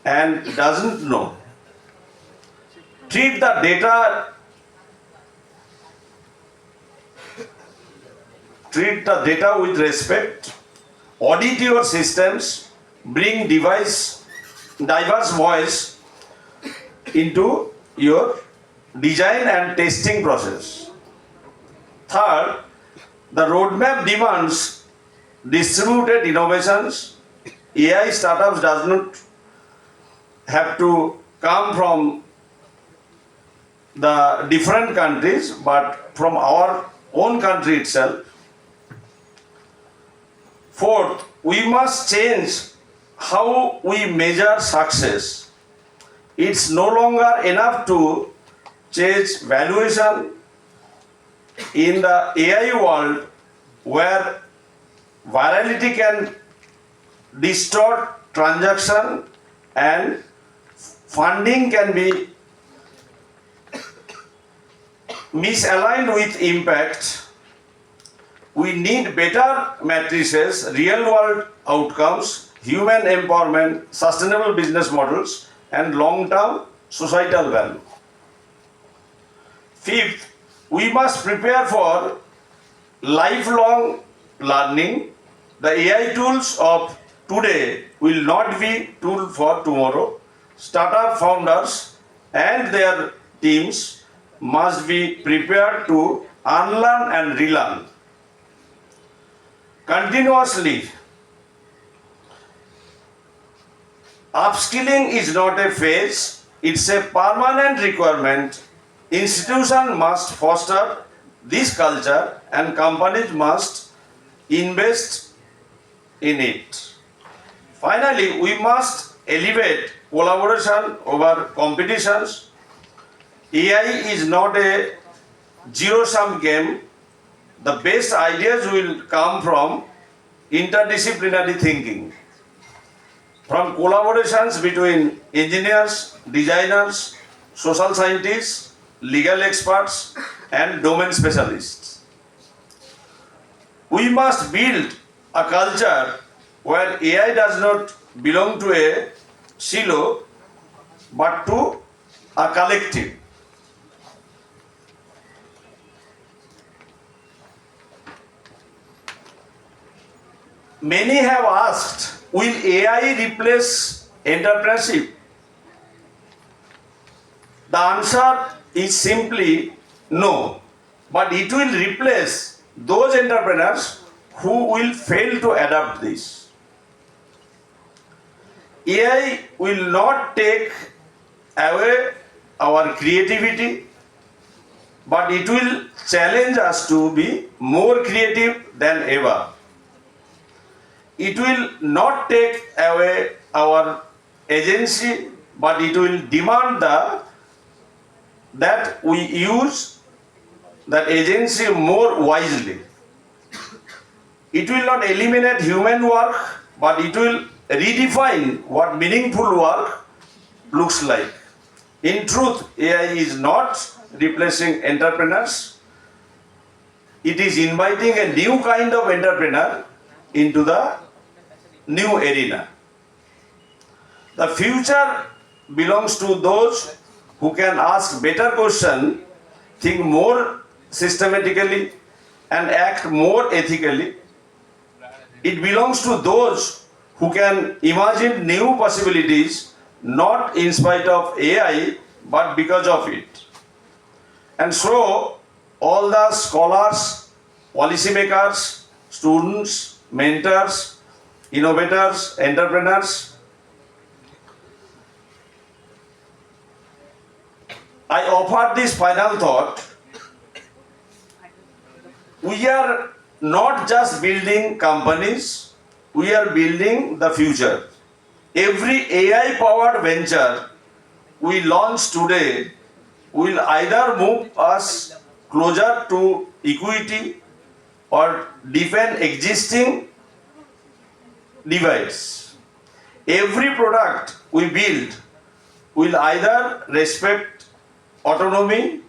and doesn't know. Treat the data with respect. Audit your systems. Bring diverse voice into your design and testing process. Third, the roadmap demands distributed innovations. AI startups does not have to come from the different countries, but from our own country itself. Fourth, we must change how we measure success. It's no longer enough to change valuation in the AI world where virality can distort transaction and funding can be misaligned with impact. We need better matrices, real world outcomes, human empowerment, sustainable business models, and long term societal value. Fifth, we must prepare for lifelong learning. The AI tools of today will not be tools for tomorrow. Startup founders and their teams must be prepared to unlearn and relearn continuously. Upskilling is not a phase, it's a permanent requirement. Institutions must foster this culture and companies must invest in it. Finally, we must elevate collaboration over competitions. AI is not a zero-sum game. The best ideas will come from interdisciplinary thinking, from collaborations between engineers, designers, social scientists, legal experts, and domain specialists. We must build a culture where AI does not belong to a silo but to a collective. Many have asked, will AI replace entrepreneurship? The answer is simply no, but it will replace those entrepreneurs who will fail to adapt this. AI will not take away our creativity, but it will challenge us to be more creative than ever. It will not take away our agency, but it will demand that we use that agency more wisely. It will not eliminate human work, but it will redefine what meaningful work looks like. In truth, AI is not replacing entrepreneurs. It is inviting a new kind of entrepreneur into the new arena. The future belongs to those who can ask better questions, think more systematically, and act more ethically. It belongs to those who can imagine new possibilities, not in spite of AI, but because of it. And so, all the scholars, policymakers, students, mentors, innovators, entrepreneurs, I offer this final thought. We are not just building companies, we are building the future. Every AI-powered venture we launch today will either move us closer to equity or deepen existing divides. Every product we build will either respect autonomy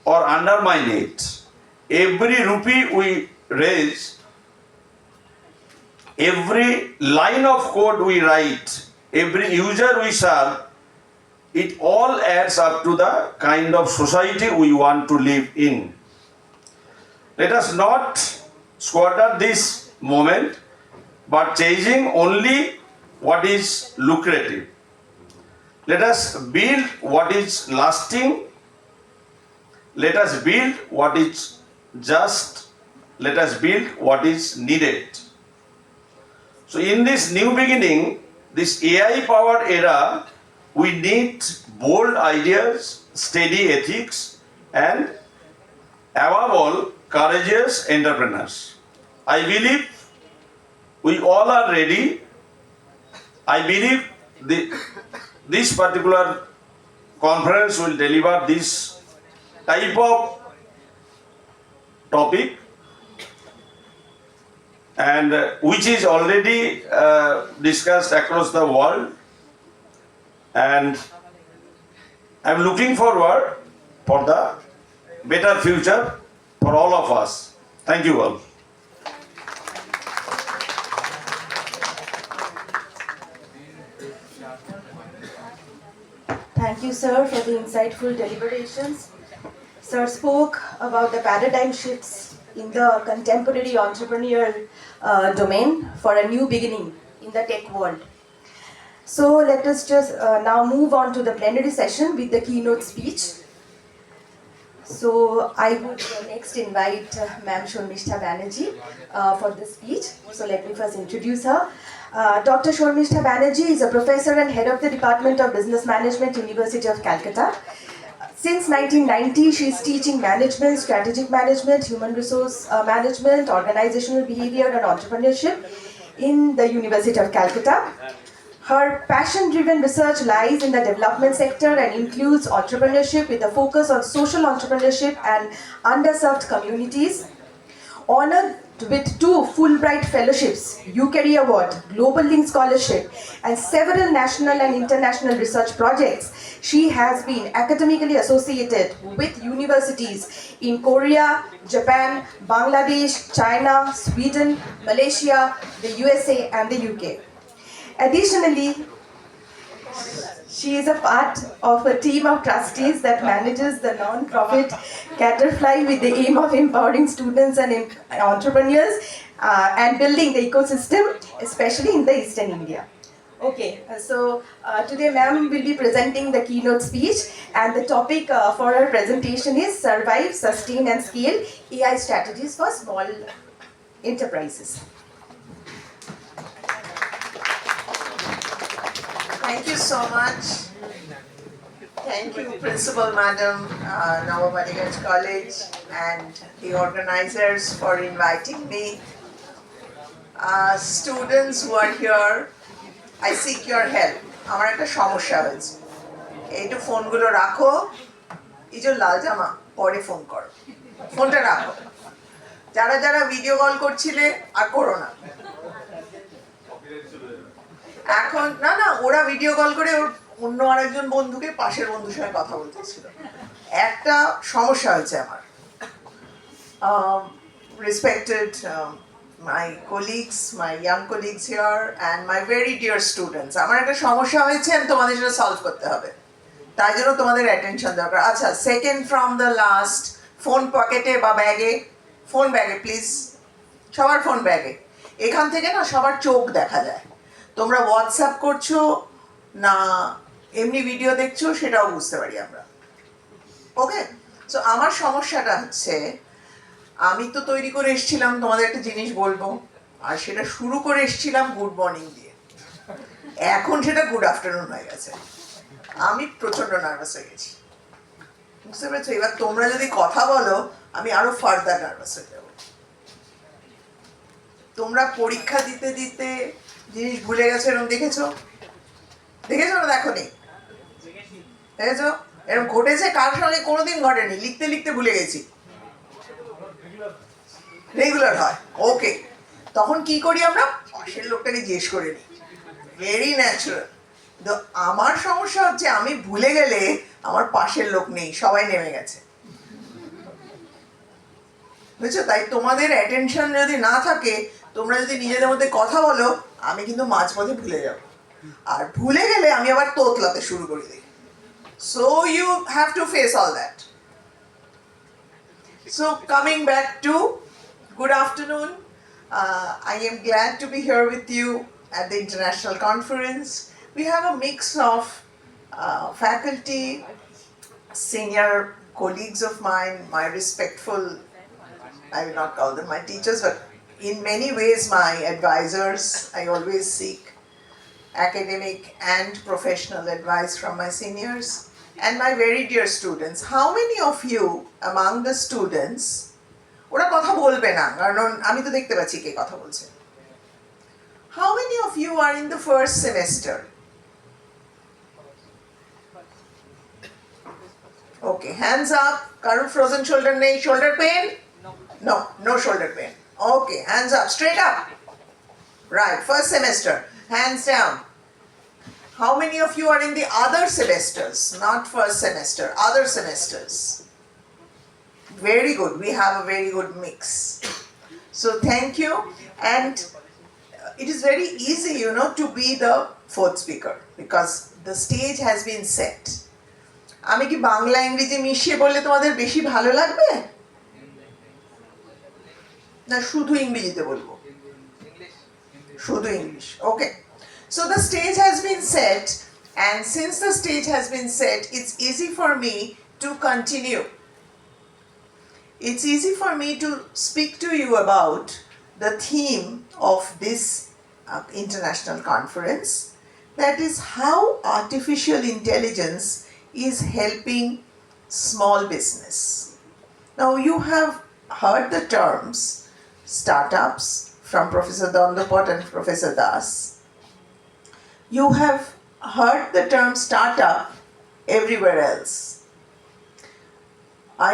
or undermine it. Every rupee we raise, every line of code we write, every user we serve, it all adds up to the kind of society we want to live in. Let us not squander this moment, but chasing only what is lucrative. Let us build what is lasting. Let us build what is just. Let us build what is needed. So in this new beginning, this AI-powered era, we need bold ideas, steady ethics, and above all, courageous entrepreneurs. I believe we all are ready. I believe this particular conference will deliver this type of topic, and which is already discussed across the world, and I'm looking forward for the better future for all of us. Thank you all. Thank you, sir, for the insightful deliberations. Sir spoke about the paradigm shifts in the contemporary entrepreneurial domain for a new beginning in the tech world. So let us just now move on to the plenary session with the keynote speech. So I would next invite Ma'am Shormishtha Banerjee for the speech. So let me first introduce her. Dr. Shormishtha Banerjee is a professor and head of the Department of Business Management, University of Calcutta. Since 1990, she is teaching management, strategic management, human resource management, organizational behavior and entrepreneurship in the University of Calcutta. Her passion-driven research lies in the development sector and includes entrepreneurship with a focus on social entrepreneurship and underserved communities. Honored with 2 Fulbright Fellowships, UCARI Award, Global Link Scholarship, and several national and international research projects, she has been academically associated with universities in Korea, Japan, Bangladesh, China, Sweden, Malaysia, the USA, and the UK. Additionally, she is a part of a team of trustees that manages the non-profit Caterfly with the aim of empowering students and entrepreneurs and building the ecosystem, especially in the Eastern India. Okay, so today ma'am will be presenting the keynote speech, and the topic for her presentation is Survive, Sustain and Scale AI Strategies for Small Enterprises. Thank you so much. Thank you, Principal Madam, Naba Ballygunge College, and the organizers for inviting me. Students who are here, I seek your help. আমার একটা সমস্যা হয়েছে। এইটু ফোনগুলো রাখো, এই যে লাল জামা, পরে ফোন করো। ফোনটা রাখো। যারা যারা ভিডিও কল করছিলে আর করো না। এখন না না ওরা ভিডিও কল করে অন্য আরেকজন বন্ধুকে পাশের বন্ধুর সঙ্গে কথা বলতেছিল। একটা সমস্যা হয়েছে আমার। Respected my colleagues, my young colleagues here and my very dear students, আমার একটা সমস্যা হয়েছে and তোমাদের সেটা সলভ করতে হবে। তাই জন্য তোমাদের অ্যাটেনশন দরকার। আচ্ছা, second from the last, phone পকেটে বা ব্যাগে, ফোন ব্যাগে প্লিজ, সবার ফোন ব্যাগে। এখান থেকে না সবার চোখ দেখা যায়। তোমরা হোয়াটসঅ্যাপ করছো না এমনি ভিডিও দেখছো সেটাও বুঝতে পারি আমরা। ওকে, সো আমার সমস্যাটা হচ্ছে আমি তো তৈরি করে এসেছিলাম তোমাদের একটা জিনিস বলবো, আর সেটা শুরু করে এসেছিলাম গুড মর্নিং দিয়ে, এখন সেটা গুড আফটারনুন হয়ে গেছে। আমি প্রচন্ড নার্ভাস হয়ে গেছি, বুঝতে পেরেছো? এবার তোমরা যদি কথা বলো আমি আরো ফার্দার নার্ভাস হয়ে যাবো। তোমরা পরীক্ষা দিতে দিতে জিনিস ভুলে গেছো, এরকম দেখেছো? দেখেছো না? দেখো নি? দেখেছো? এরকম ঘটেছে কার সঙ্গে? কোনোদিন ঘটেনি, লিখতে লিখতে ভুলে গেছি। রেগুলার হয়, ওকে। তখন কি করি আমরা? পাশের লোকটাকে জিজ্ঞেস করে নিই, ভেরি ন্যাচারাল। তো আমার সমস্যা হচ্ছে আমি ভুলে গেলে আমার পাশের লোক নেই, সবাই নেমে গেছে, বুঝছো? তাই তোমাদের অ্যাটেনশন যদি না থাকে, তোমরা যদি নিজেদের মধ্যে কথা বলো, আমি কিন্তু মাঝপথে ভুলে যাব, আর ভুলে গেলে আমি আবার তোতলাতে শুরু করে দিই। So you have to face all that. So coming back to good afternoon. I am glad to be here with you at the international conference. We have a mix of faculty, senior colleagues of mine, my respectful, I will not call them my teachers, but in many ways my advisors. I always seek academic and professional advice from my seniors, and my very dear students. How many of you among the students, ওরা কথা বলবে না কারণ আমি তো দেখতে পাচ্ছি কে কথা বলছে, How many of you are in the first semester? Okay, hands up. Karu frozen shoulder nahi, shoulder pain? No, no shoulder pain. Okay, hands up, straight up. Right, first semester, hands down. How many of you are in the other semesters? Not first semester, other semesters. Very good, we have a very good mix. So thank you, and it is very easy, to be the fourth speaker because the stage has been set. আমি কি বাংলা ইংরেজি মিশিয়ে বললে তোমাদের বেশি ভালো লাগবে না শুধু ইংরেজিতে বলবো শুধু English okay so the stage has been set and since the stage has been set it's easy for me to continue. It's easy for me to speak to you about the theme of this international conference, that is how artificial intelligence is helping small business. Now you have heard the terms startups from Professor Dandapot and Professor Das. You have heard the term startup everywhere else.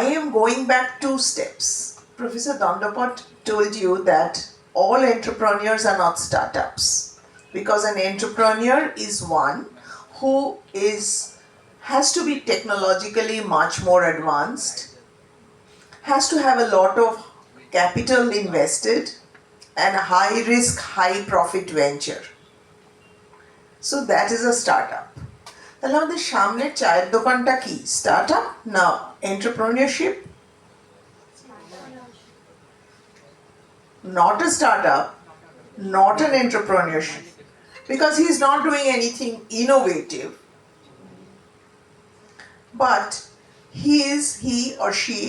I am going back 2 steps. Professor Dandapot told you that all entrepreneurs are not startups because an entrepreneur is one who has to be technologically much more advanced, has to have a lot of capital invested and a high risk, high profit venture. So that is a startup. তাহলে আমাদের সামনের চায়ের দোকানটা কি startup না entrepreneurship not a startup, not an entrepreneurship because he is not doing anything innovative but he or she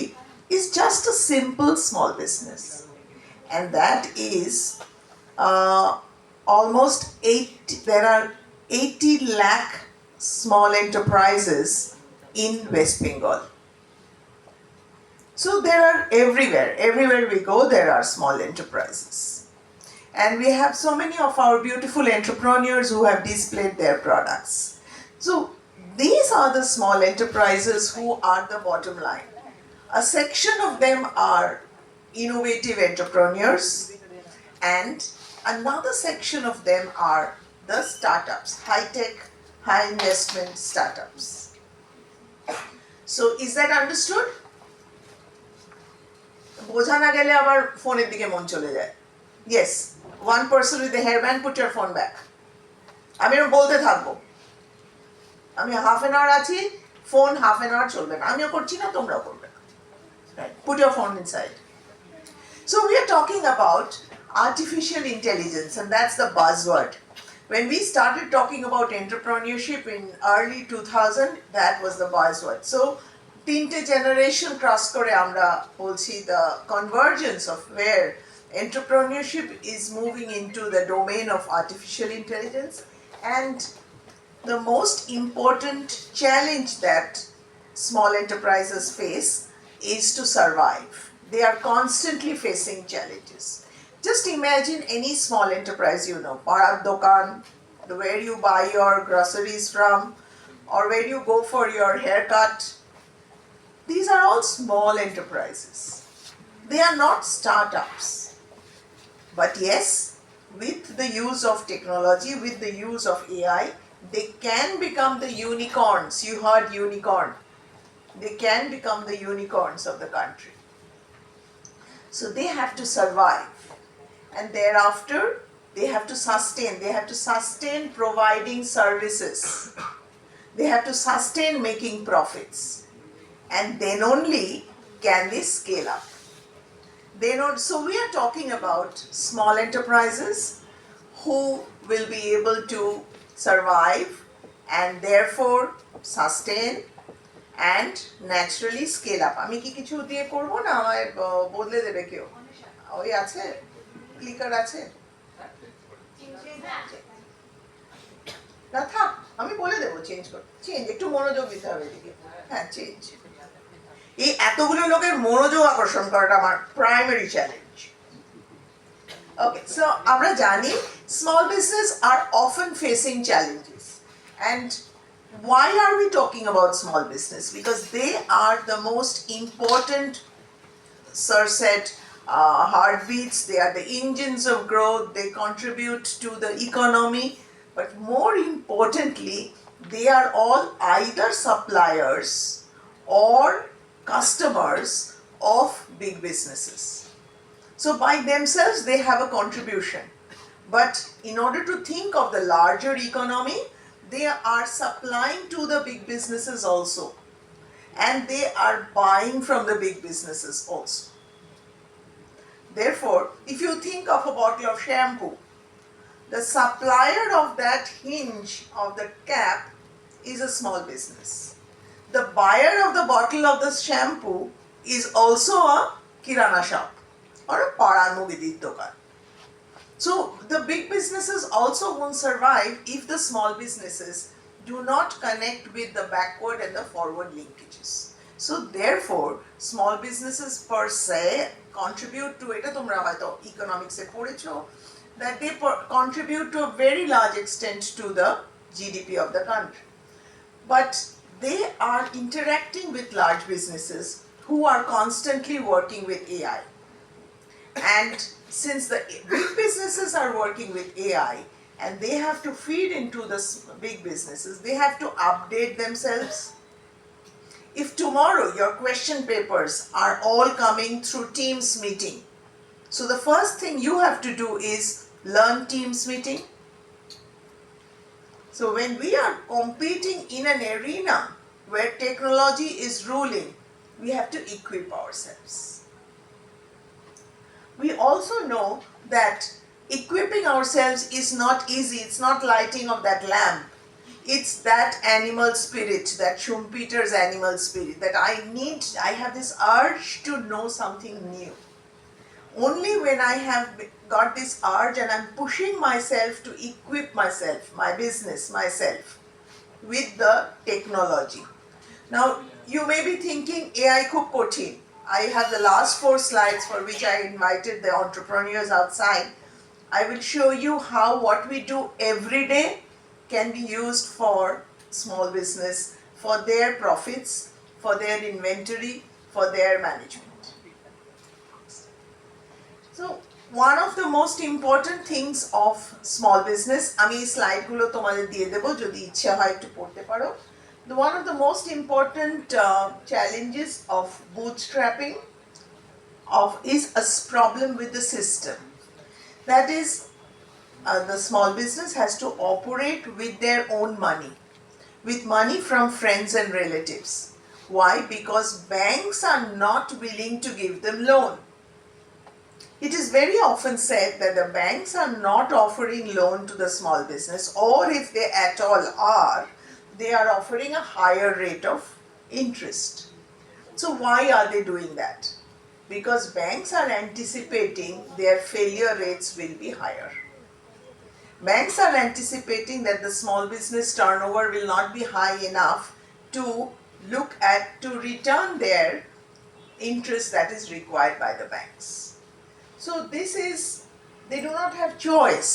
is just a simple small business and that is almost there are 80 lakh small enterprises in West Bengal. So there are everywhere we go there are small enterprises. And we have so many of our beautiful entrepreneurs who have displayed their products. So these are the small enterprises who are the bottom line. A section of them are innovative entrepreneurs and another section of them are the startups, high-tech, high investment startups. So is that understood? বোঝা না গেলে আবার ফোনের দিকে মন চলে যায় yes one person with the hairband put your phone back আমি এরকম বলতে থাকবো আমি হাফ অ্যান আওয়ার আছি ফোন হাফ অ্যান আওয়ার চলবে না আমিও করছি না তোমরাও করবে না put your phone inside. So we are talking about artificial intelligence and that's the buzzword. When we started talking about entrepreneurship in early 2000 that was the buzzword. So তিনটে generation cross করে আমরা বলছি the convergence of where entrepreneurship is moving into the domain of artificial intelligence and the most important challenge that small enterprises face is to survive. They are constantly facing challenges. Just imagine any small enterprise parar dokan, where you buy your groceries from or where you go for your haircut. These are all small enterprises. They are not startups. But yes, with the use of technology, with the use of AI, they can become the unicorns. You heard unicorn. They can become the unicorns of the country. So they have to survive. And thereafter, they have to sustain. They have to sustain providing services. They have to sustain making profits. And then only can they scale up. So we are talking about small enterprises who will be able to survive and therefore sustain and naturally scale up. আমি কি কিছু দিয়ে করব না আমায় বদলে দেবে কেউ ওই আছে ক্লিকার আছে না থাক আমি বলে দেবো চেঞ্জ একটু মনোযোগ দিতে হবে এদিকে হ্যাঁ চেঞ্জ এই এতগুলো লোকের মনোযোগ আকর্ষণ করাটা আমার প্রাইমারি চ্যালেঞ্জ ওকে সো আমরা জানি Small business are often facing challenges. And why are we talking about small business? Because they are the most important, Sir said, heartbeats. They are the engines of growth. They contribute to the economy. But more importantly, they are all either suppliers or customers of big businesses. So by themselves, they have a contribution. But in order to think of the larger economy, they are supplying to the big businesses also. And they are buying from the big businesses also. Therefore, if you think of a bottle of shampoo, the supplier of that hinge of the cap is a small business. The buyer of the bottle of the shampoo is also a kirana shop or a parar mugidit dokan. So the big businesses also won't survive if the small businesses do not connect with the backward and the forward linkages. So therefore, small businesses per se contribute to it, economics that they contribute to a very large extent to the GDP of the country. But they are interacting with large businesses who are constantly working with AI. And since the big businesses are working with AI and they have to feed into the big businesses, they have to update themselves. If tomorrow your question papers are all coming through Teams meeting, so the first thing you have to do is learn Teams meeting. So when we are competing in an arena where technology is ruling, we have to equip ourselves. We also know that equipping ourselves is not easy. It's not lighting of that lamp. It's that animal spirit, that Schumpeter's animal spirit, that I have this urge to know something new. Only when I have got this urge and I'm pushing myself to equip myself, my business, myself, with the technology. Now, you may be thinking, AI khub kothin. I have the last 4 slides for which I invited the entrepreneurs outside. I will show you how what we do every day can be used for small business, for their profits, for their inventory, for their management. So, one of the most important things of small business, আমি এই স্লাইডগুলো তোমাদের দিয়ে দেব যদি ইচ্ছা হয় একটু পড়তে পারো. One of the most important challenges of bootstrapping is a problem with the system. That is, the small business has to operate with their own money, with money from friends and relatives. Why? Because banks are not willing to give them loan. It is very often said that the banks are not offering loan to the small business, or if they at all are, they are offering a higher rate of interest. So why are they doing that? Because banks are anticipating their failure rates will be higher. Banks are anticipating that the small business turnover will not be high enough to return their interest that is required by the banks. So they do not have choice.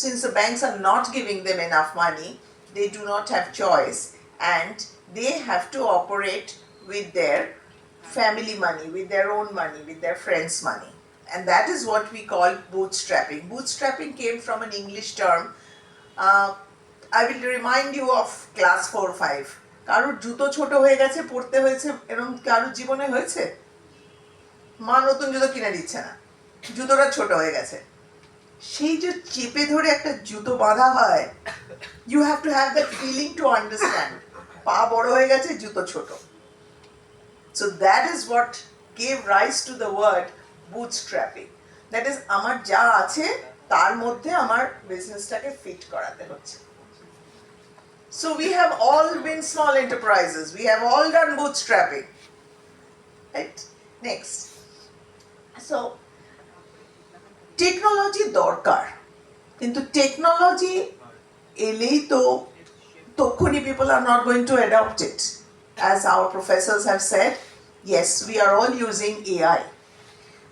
Since the banks are not giving them enough money, they do not have choice and they have to operate with their family money, with their own money, with their friends' money. And that is what we call bootstrapping. Bootstrapping came from an English term. I will remind you of class 4-5. কারোর জুতো ছোট হয়ে গেছে পড়তে হয়েছে এরকম কারোর জীবনে হয়েছে? মা নতুন জুতো কিনে দিচ্ছে না, জুতোটা ছোট হয়ে গেছে। সেই যে চেপে ধরে একটা জুতো বাঁধা হয়, you have to have that feeling to understand. পা বড় হয়ে গেছে, জুতো ছোট. So that is what gave rise to the word bootstrapping. That is, আমার যা আছে তার মধ্যে আমার বিজনেসটাকে ফিট করাতে হচ্ছে. So we have all been small enterprises. We have all done bootstrapping. Right? Next. So technology দরকার, কিন্তু technology এলেই তো তখনই people are not going to adopt it. As our professors have said, yes, we are all using AI.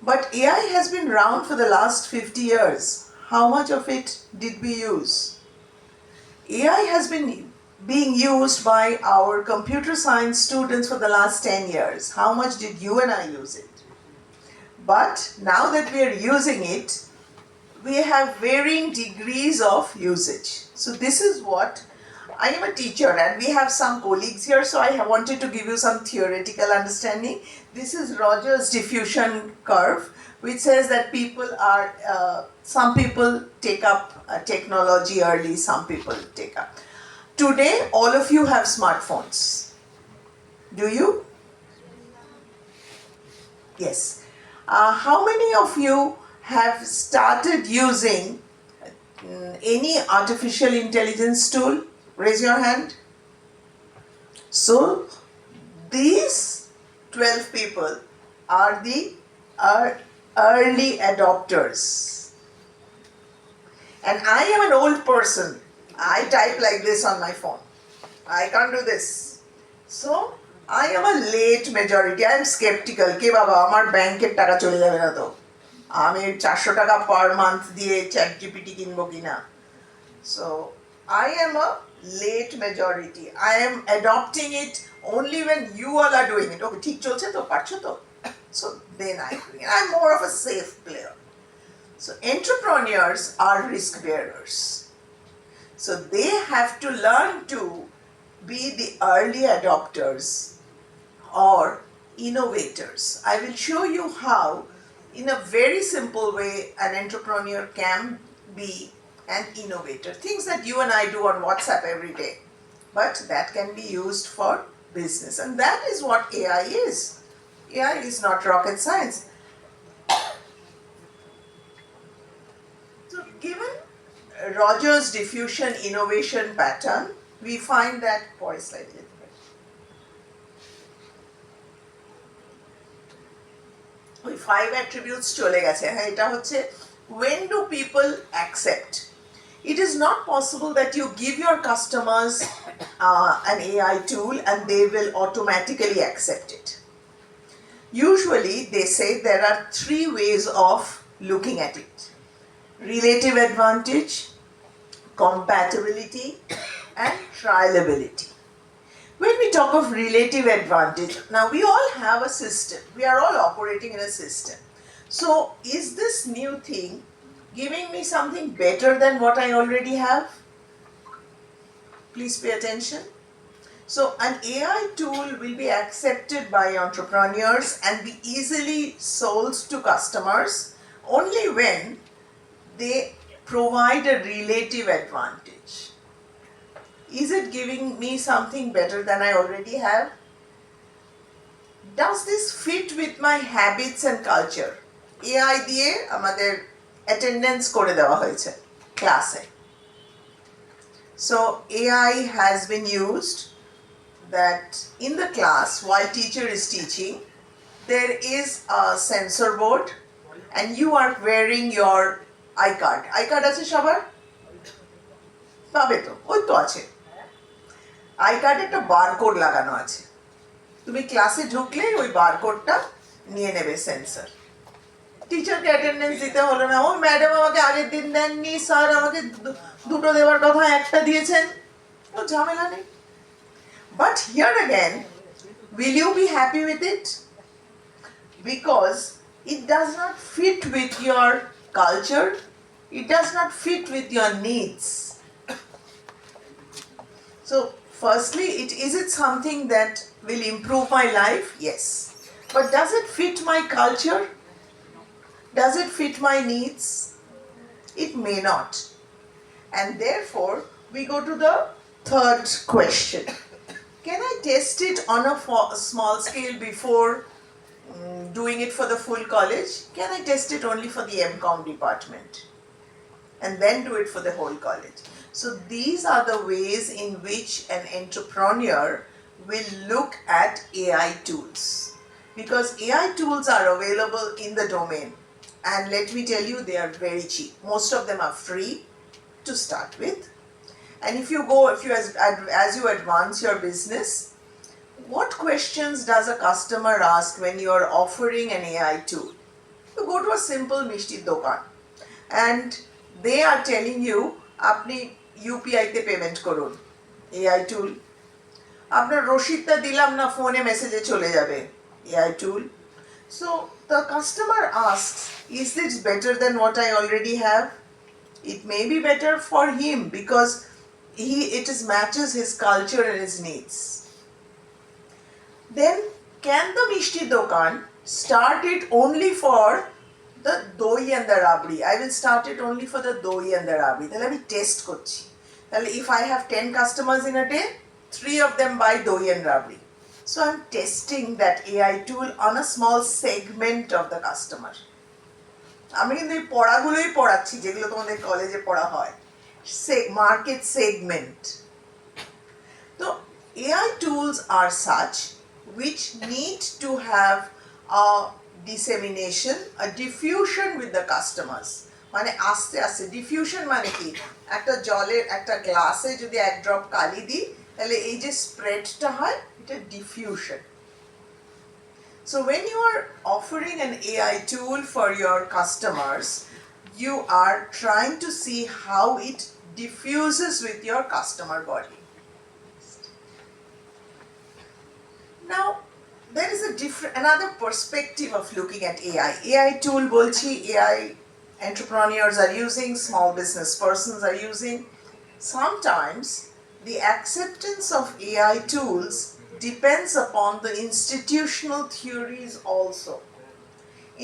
But AI has been around for the last 50 years. how much of it did we use? AI has been being used by our computer science students for the last 10 years. How much did you and I use it? But now that we are using it, we have varying degrees of usage. So this is what, I am a teacher and we have some colleagues here, so I have wanted to give you some theoretical understanding. This is Rogers diffusion curve, which says that people are, some people take up technology early, some people take up. Today, all of you have smartphones. Do you? Yes. How many of you have started using any artificial intelligence tool? Raise your hand. So, these 12 people are the early adopters. And I am an old person. I type like this on my phone. I can't do this. So, I am a late majority. I am skeptical. Ke baba, amar banker taka chole jabe na to. আমি 400 টাকা per month দিয়ে ChatGPT কিনবো কিনা. So I am a late majority. I am adopting it only when you all are doing it. Okay, ঠিক চলছে তো, পারছো তো? So then I do it. I'm more of a safe player. So entrepreneurs are risk bearers. So they have to learn to be the early adopters or innovators. I will show you how, in a very simple way, an entrepreneur can be an innovator. Things that you and I do on WhatsApp every day, but that can be used for business. And that is what AI is. AI is not rocket science. So given Rogers diffusion innovation pattern, we find that, ওই 5 attributes চলে গেছে। হ্যাঁ, এটা হচ্ছে when do people accept? It is not possible that you give your customers an AI tool and they will automatically accept it. Usually they say there are 3 ways of looking at it: relative advantage, compatibility, and trialability. When we talk of relative advantage, now we all have a system. We are all operating in a system. So is this new thing giving me something better than what I already have? Please pay attention. So an AI tool will be accepted by entrepreneurs and be easily sold to customers only when they provide a relative advantage. Is it giving me something better than I already have? Does this fit with my habits and culture? AI দিয়ে আমাদের attendance করে দেওয়া হয়েছে ক্লাসে. So AI has been used that in the class while teacher is teaching, there is a sensor board and you are wearing your iCard. iCard আছে সবার? পাবে তো, ওই তো আছে। আইকার্ডে একটা বারকোড লাগানো আছে। তুমি ক্লাসে ঢুকলে ওই বারকোডটা নিয়ে নেবে সেন্সর। টিচারকে অ্যাটেন্ডেন্স দিতে হলো না, ওই ম্যাডাম আমাকে আগের দিন দেননি, স্যার আমাকে দুটো দেওয়ার কথা একটা দিয়েছেন, ও ঝামেলা নেই। But here again, will you be happy with it? Because it does not fit with your culture, it does not fit with your needs. So firstly, is it something that will improve my life? Yes. But does it fit my culture? Does it fit my needs? It may not. And therefore, we go to the third question. Can I test it on a small scale before doing it for the full college? Can I test it only for the MCOM department? And then do it for the whole college? So these are the ways in which an entrepreneur will look at AI tools. Because AI tools are available in the domain. And let me tell you, they are very cheap. Most of them are free to start with. And if you as you advance your business, what questions does a customer ask when you are offering an AI tool? You go to a simple mishti dokan and they are telling you আপনি UPI তে payment করুন, AI টুল। আপনার রসিদটা দিলাম না, ফোনে মেসেজে চলে যাবে, AI tool. So the customer asks, is this better than what I already have? It may be better for him because it matches his culture and his needs. Then can the mishti dokan start it only for the doi and the rabdi? I will start it only for the doi and the rabdi. Then let me test korchi. If I have 10 customers in a day, 3 of them buy doi and rabdi. So I'm testing that AI tool on a small segment of the customer. আমি কিন্তু এই পড়াগুলোই পড়াচ্ছি যেগুলো তোমাদের কলেজে পড়া হয়, market segment. তো AI tools are such which need to have a dissemination, a diffusion with the customers. মানে আস্তে আস্তে, ডিফিউশন মানে কি, একটা জলের একটা গ্লাসে যদি এক ড্রপ কালি দিই তাহলে এই যে স্প্রেডটা হয় এটা diffusion. So when you are offering an AI tool for your customers, you are trying to see how it diffuses with your customer body. Now, there is another perspective of looking at AI. AI tool bolchi, AI entrepreneurs are using, small business persons are using. Sometimes the acceptance of AI tools depends upon the institutional theories also.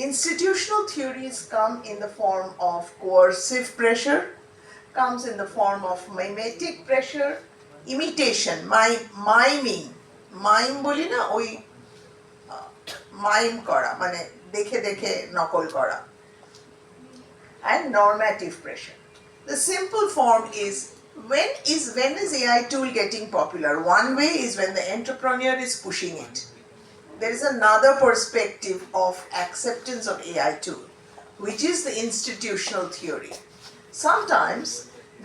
Institutional theories come in the form of coercive pressure, comes in the form of mimetic pressure, imitation, miming, mime boli na oi mime kora mane dekhe dekhe নকল করা, and normative pressure. The simple form is when is AI tool getting popular? One way is when the entrepreneur is pushing it. There is another perspective of acceptance of AI tool, which is the institutional theory. Sometimes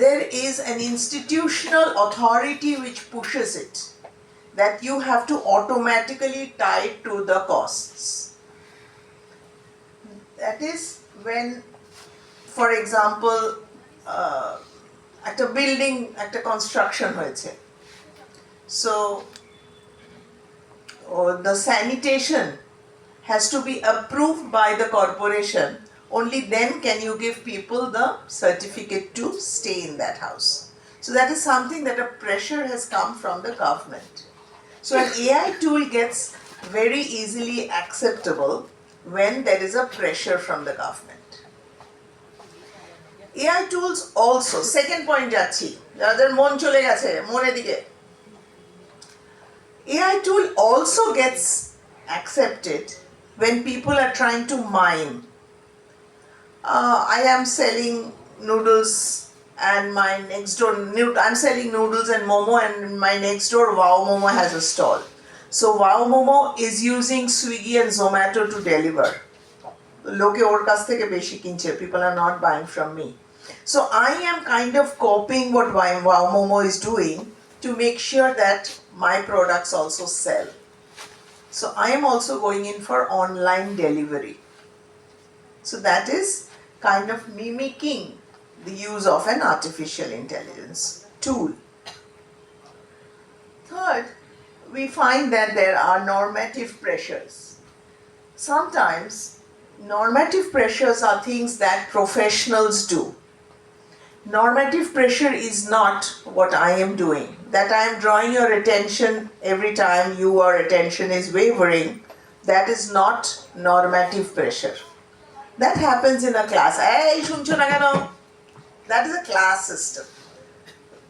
there is an institutional authority which pushes it, that you have to automatically tie it to the costs. That is when, for example, একটা building, একটা construction হয়েছে, so the sanitation has to be approved by the corporation. Only then can you give people the certificate to stay in that house. So that is something that a pressure has come from the government. So an AI tool gets very easily acceptable when there is a pressure from the government. AI tools also, second point যাচ্ছি, যাদের মন চলে গেছে মনের দিকে, AI tool also gets accepted when people are trying to mime. I am selling noodles and my next door, I'm selling noodles and momo, and my next door Wow Momo has a stall. So Wow Momo is using Swiggy and Zomato to deliver. লোকে ওর কাছ থেকে বেশি কিনছে, people are not buying from me. So I am kind of copying what Wow Momo is doing to make sure that my products also sell. So I am also going in for online delivery. So that is kind of mimicking the use of an artificial intelligence tool. Third, we find that there are normative pressures. Sometimes normative pressures are things that professionals do. Normative pressure is not what I am doing. That I am drawing your attention every time your attention is wavering, that is not normative pressure. That happens in a class. Hey, shuncho na keno? That is a class system.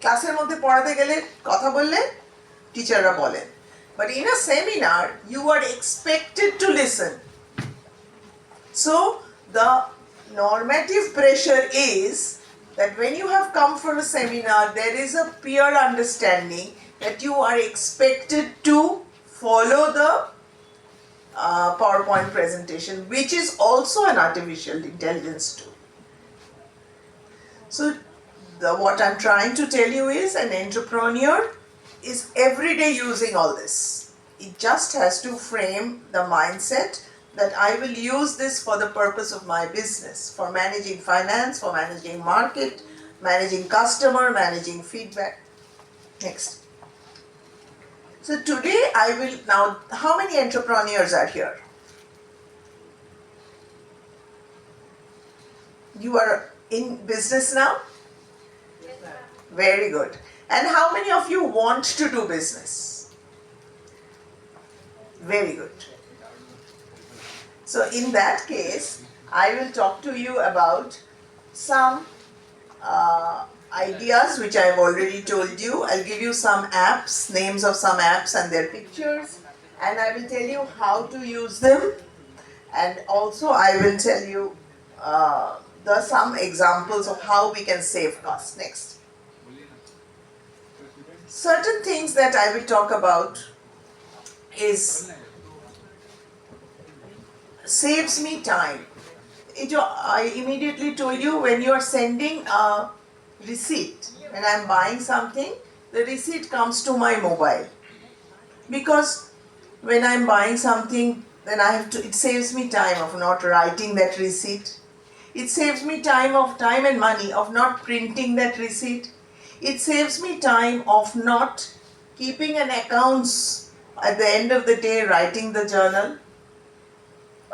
Classের মধ্যে পড়াতে গেলে কথা বললে টিচাররা বলেন, but in a seminar you are expected to listen. So the normative pressure is that when you have come for a seminar, there is a peer understanding that you are expected to follow the PowerPoint presentation, which is also an artificial intelligence tool. So what I'm trying to tell you is an entrepreneur is every day using all this. It just has to frame the mindset that I will use this for the purpose of my business, for managing finance, for managing market, managing customer, managing feedback. Next. So today I will now, how many entrepreneurs are here? You are in business now? Very good. And how many of you want to do business? Very good. So in that case, I will talk to you about some ideas which I have already told you. I'll give you some apps, names of some apps and their pictures, and I will tell you how to use them, and also I will tell you some examples of how we can save costs. Next. Certain things that I will talk about is saves me time. I immediately told you, when you are sending a receipt, when I am buying something, the receipt comes to my mobile. Because when I am buying something, then it saves me time of not writing that receipt. It saves me time and money of not printing that receipt. It saves me time of not keeping an accounts at the end of the day, writing the journal.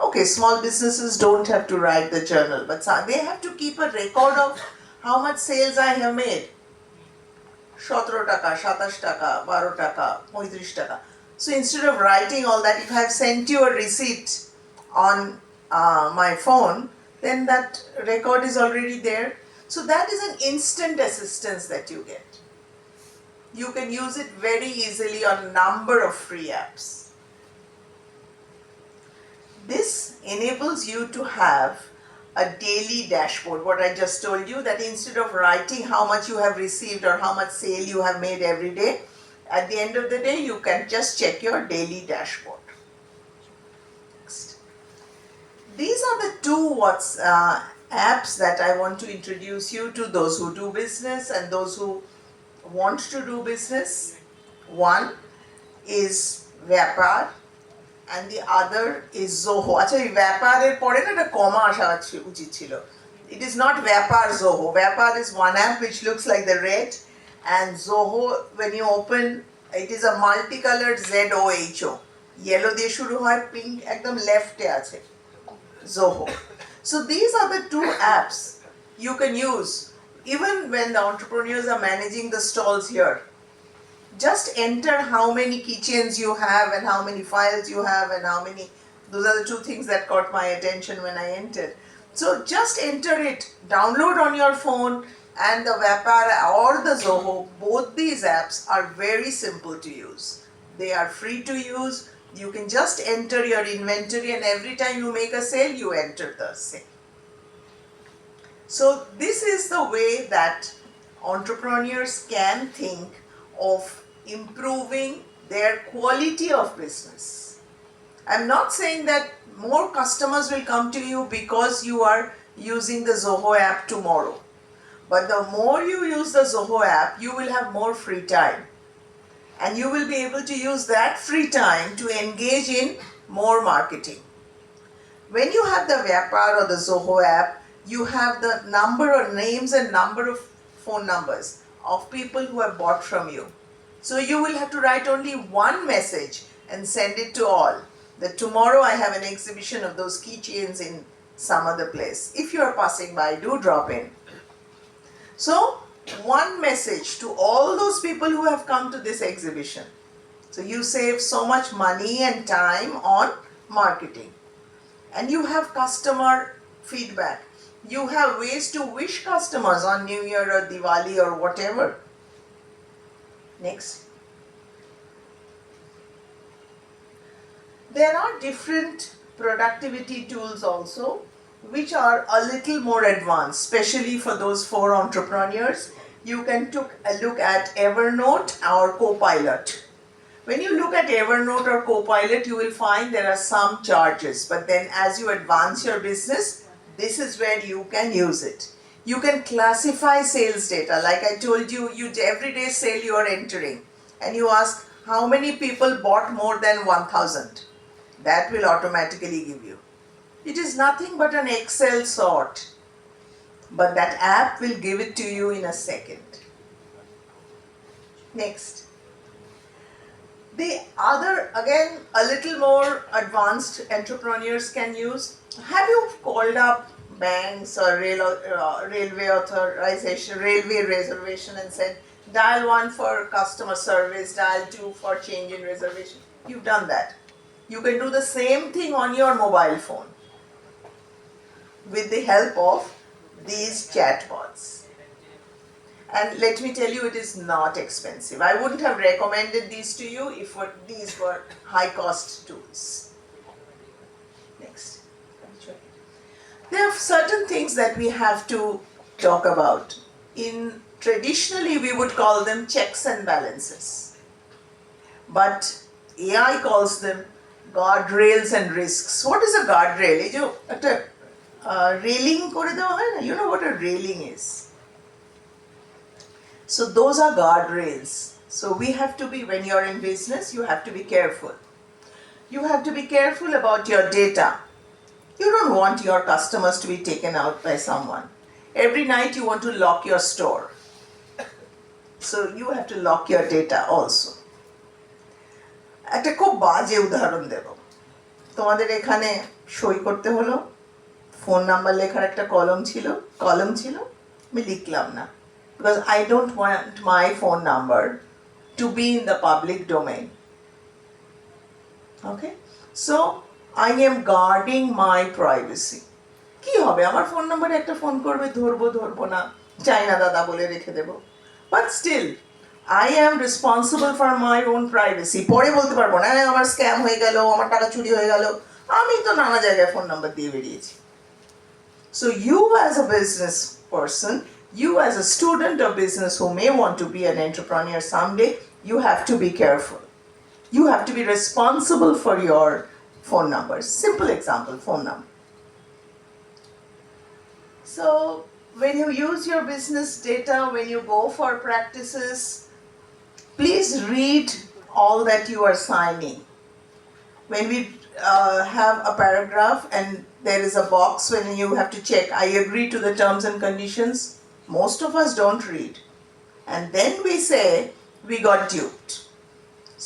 Okay, small businesses don't have to write the journal, but they have to keep a record of how much sales I have made. 17 taka, 27 taka, 12 taka, 35 taka. So instead of writing all that, if I have sent you a receipt on my phone, then that record is already there. So that is an instant assistance that you get. You can use it very easily on a number of free apps. This enables you to have a daily dashboard, what I just told you, that instead of writing how much you have received or how much sale you have made every day, at the end of the day you can just check your daily dashboard. Next. These are the two apps that I want to introduce you to, those who do business and those who want to do business. One is Vyapar and the other is Zoho. Actually, Vyapar er pore na eta comma asha uchit chilo. It is not Vyapar Zoho. Vyapar is one app which looks like the red, and Zoho, when you open, it is a multicolored ZOHO. Yellow diye shuru hoy, pink ekdam left e ache. Zoho. So these are the two apps you can use even when the entrepreneurs are managing the stalls here. Just enter how many keychains you have and how many files you have and how many, those are the two things that caught my attention when I entered. So just enter it, download on your phone, and the Vyapar or the Zoho, both these apps are very simple to use. They are free to use. You can just enter your inventory and every time you make a sale, you enter the sale. So this is the way that entrepreneurs can think of improving their quality of business. I'm not saying that more customers will come to you because you are using the Zoho app tomorrow. But the more you use the Zoho app, you will have more free time. And you will be able to use that free time to engage in more marketing. When you have the Vyapar or the Zoho app, you have the number of names and number of phone numbers of people who have bought from you. So you will have to write only one message and send it to all, that tomorrow I have an exhibition of those keychains in some other place. If you are passing by, do drop in. So one message to all those people who have come to this exhibition. So you save so much money and time on marketing. And you have customer feedback. You have ways to wish customers on New Year or Diwali or whatever. Next. There are different productivity tools also, which are a little more advanced, especially for those 4 entrepreneurs. You can look at Evernote or Copilot. When you look at Evernote or Copilot, you will find there are some charges, but then as you advance your business, this is where you can use it. You can classify sales data. Like I told you, every day sale you are entering, and you ask how many people bought more than 1,000. that will automatically give you. It is nothing but an Excel sort, but that app will give it to you in a second. Next. The other, again, a little more advanced entrepreneurs can use. Have you called up banks or railway authorization, railway reservation and said, dial 1 for customer service, dial 2 for change in reservation? You've done that. You can do the same thing on your mobile phone with the help of these chatbots. And let me tell you, it is not expensive. I wouldn't have recommended these to you if these were high-cost tools. Next. There are certain things that we have to talk about. Traditionally, we would call them checks and balances. But AI calls them guardrails and risks. What is a guardrail? Railing kore deoya hoy na? You know what a railing is. So those are guardrails. So we have to be, when you're in business, you have to be careful. You have to be careful about your data. You don't want your customers to be taken out by someone. Every night you want to lock your store. So you have to lock your data also. একটা খুব বাজে উদাহরণ দেব। তোমাদের এখানে সই করতে হলো, phone number লেখার একটা কলম ছিল, আমি লিখলাম না। Because I don't want my phone number to be in the public domain. Okay? So I am guarding my privacy. কি হবে? আমার ফোন নাম্বারে একটা ফোন করবে, ধরবো না, চাইনা দাদা বলে রেখে দেব। But still, I am responsible for my own privacy. পরে বলতে পারবো না, আমার স্ক্যাম হয়ে গেল, আমার টাকা চুরি হয়ে গেল। আমি তো নানা জায়গায় ফোন নাম্বার দিয়ে বেরিয়েছি। So you as a business person, you as a student of business who may want to be an entrepreneur someday, you have to be careful. You have to be responsible for your phone numbers. Simple example, phone number. So when you use your business data, when you go for practices, please read all that you are signing. When we have a paragraph and there is a box when you have to check, I agree to the terms and conditions, most of us don't read. And then we say, we got duped.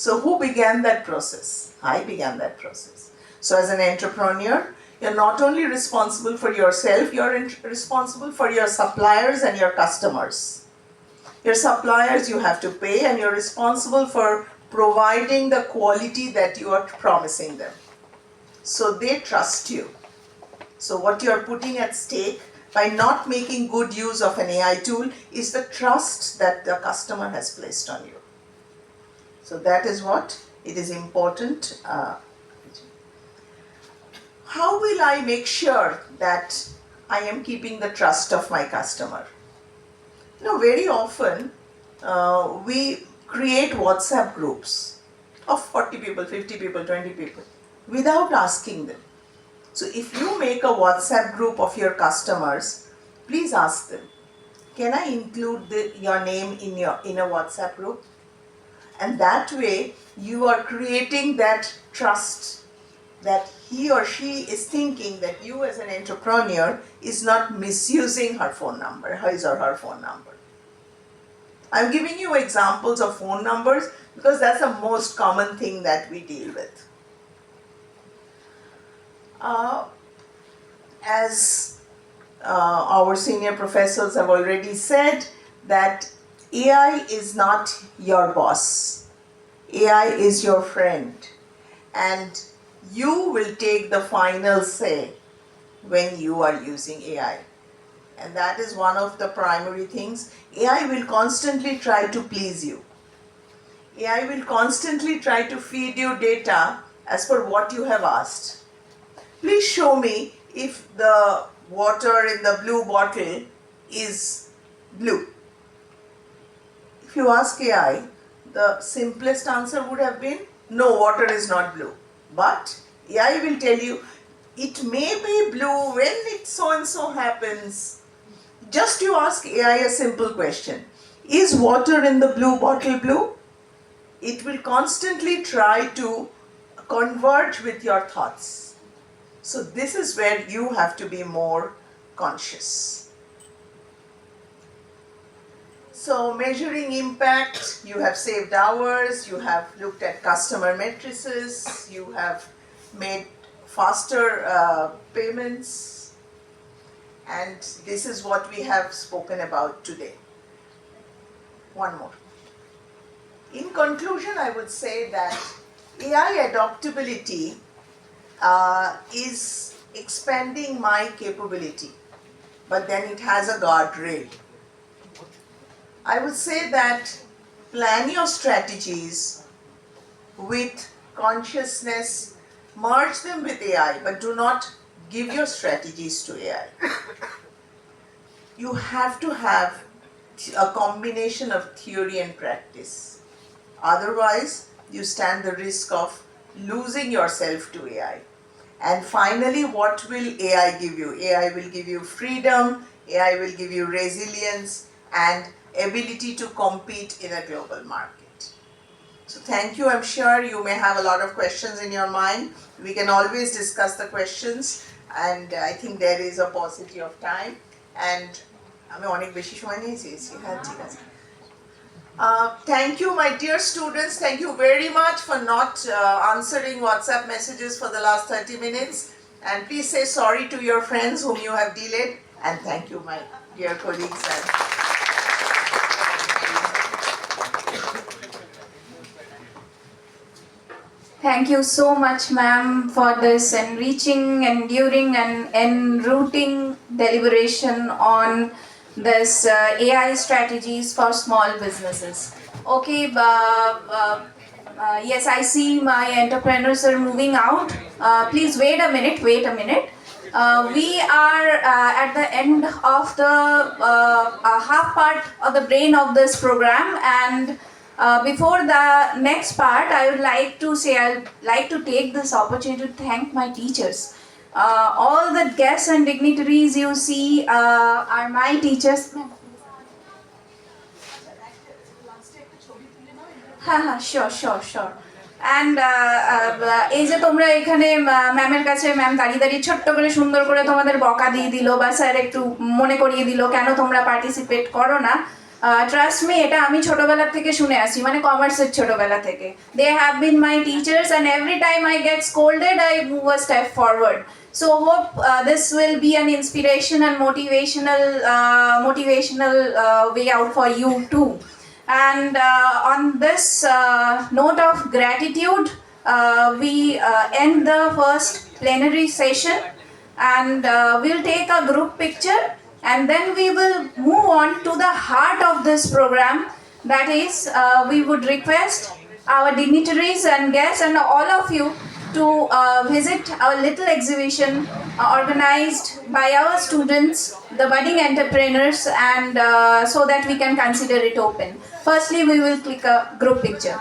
So who began that process? I began that process. So as an entrepreneur, you're not only responsible for yourself, you're responsible for your suppliers and your customers. Your suppliers you have to pay, and you're responsible for providing the quality that you are promising them. So they trust you. So what you're putting at stake by not making good use of an AI tool is the trust that the customer has placed on you. So that is what it is important. How will I make sure that I am keeping the trust of my customer? You know, very often we create WhatsApp groups of 40 people, 50 people, 20 people without asking them. So if you make a WhatsApp group of your customers, please ask them, can I include your name in a WhatsApp group? And that way you are creating that trust that he or she is thinking that you as an entrepreneur is not misusing her phone number, his or her phone number. I'm giving you examples of phone numbers because that's the most common thing that we deal with. As our senior professors have already said, that AI is not your boss. AI is your friend. And you will take the final say when you are using AI. And that is one of the primary things. AI will constantly try to please you. AI will constantly try to feed you data as per what you have asked. Please show me if the water in the blue bottle is blue. If you ask AI, the simplest answer would have been, no, water is not blue. But AI will tell you, it may be blue when it so and so happens. Just you ask AI a simple question. Is water in the blue bottle blue? It will constantly try to converge with your thoughts. So this is where you have to be more conscious. So measuring impact, you have saved hours, you have looked at customer matrices, you have made faster payments, and this is what we have spoken about today. One more. In conclusion, I would say that AI adoptability is expanding my capability, but then it has a guardrail. I would say that plan your strategies with consciousness, merge them with AI, but do not give your strategies to AI. You have to have a combination of theory and practice. Otherwise, you stand the risk of losing yourself to AI. And finally, what will AI give you? AI will give you freedom, AI will give you resilience, and ability to compete in a global market. So thank you. I'm sure you may have a lot of questions in your mind. We can always discuss the questions, and I think there is a paucity of time. And আমি অনেক বেশি সময় নিয়ে চেয়েছি হ্যাঁ ঠিক আছে Thank you, my dear students. Thank you very much for not answering WhatsApp messages for the last 30 minutes. And please say sorry to your friends whom you have delayed. And thank you, my dear colleagues. Thank you so much, ma'am, for this enriching, enduring, and enrooting deliberation on this AI strategies for small businesses. Okay, yes, I see my entrepreneurs are moving out. Please wait a minute, we are at the end of the half part of the brain of this program, and before the next part, I would like to take this opportunity to thank my teachers. All the guests and dignitaries you see are my teachers. Sure. And এই যে তোমরা এখানে ম্যামের কাছে ma'am দাঁড়িয়ে ছোট্ট করে সুন্দর করে তোমাদের বকা দিয়ে দিল বা স্যার একটু মনে করিয়ে দিল কেন তোমরা পার্টিসিপেট করো না ট্রাস্ট মি এটা আমি ছোটবেলা থেকে শুনে আসি মানে কমার্সের ছোটবেলা থেকে they have been my teachers and every time I get scolded I move a step forward so hope this will be an inspiration and motivational way out for you too. And on this note of gratitude, we end the first plenary session, and we'll take a group picture, and then we will move on to the heart of this program. That is, we would request our dignitaries and guests and all of you to visit our little exhibition organized by our students, the budding entrepreneurs, and so that we can consider it open. Firstly, we will click a group picture.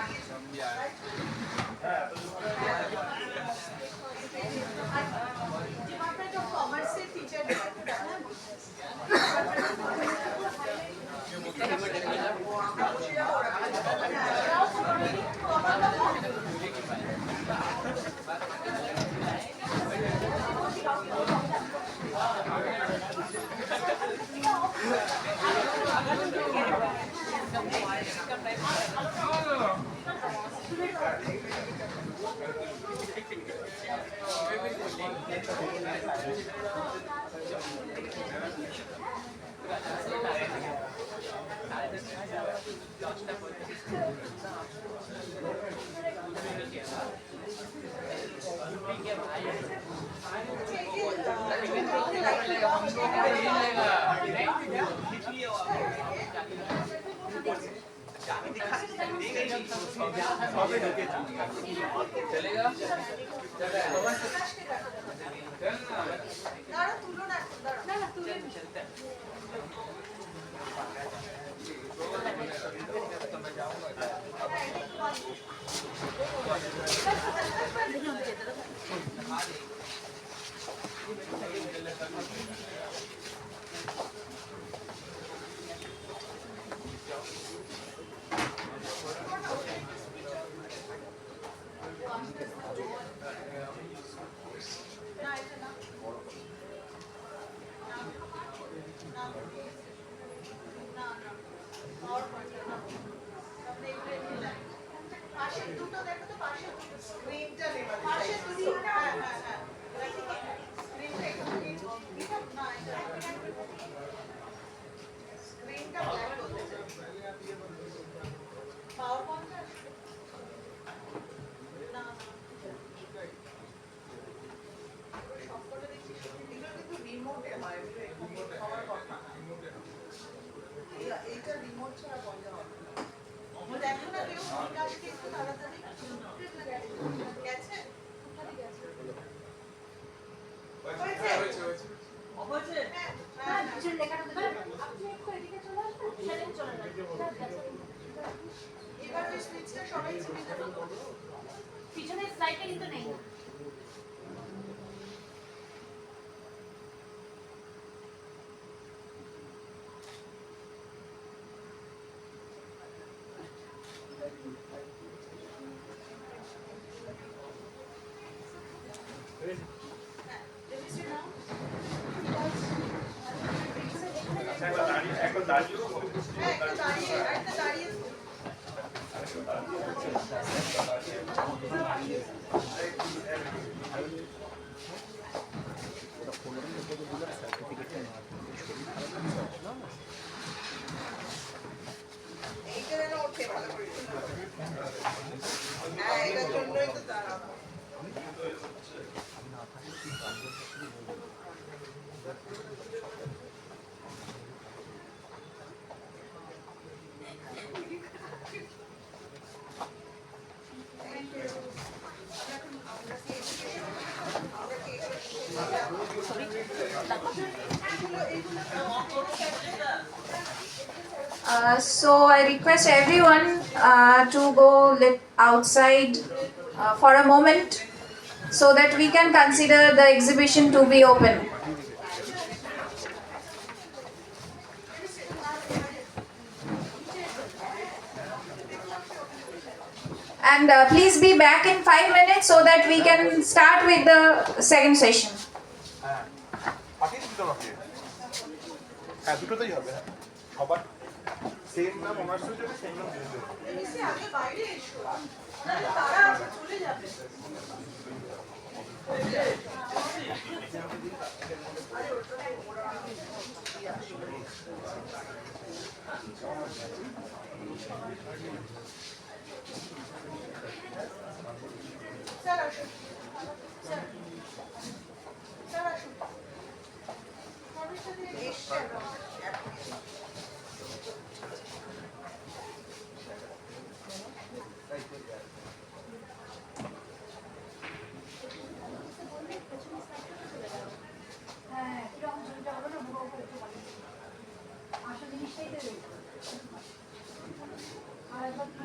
পিছনের স্লাইডটা কিন্তু নেই। So I request everyone to go outside for a moment so that we can consider the exhibition to be open. And please be back in 5 minutes so that we can start with the second session. আসল জিনিসটাই তো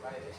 বাইরে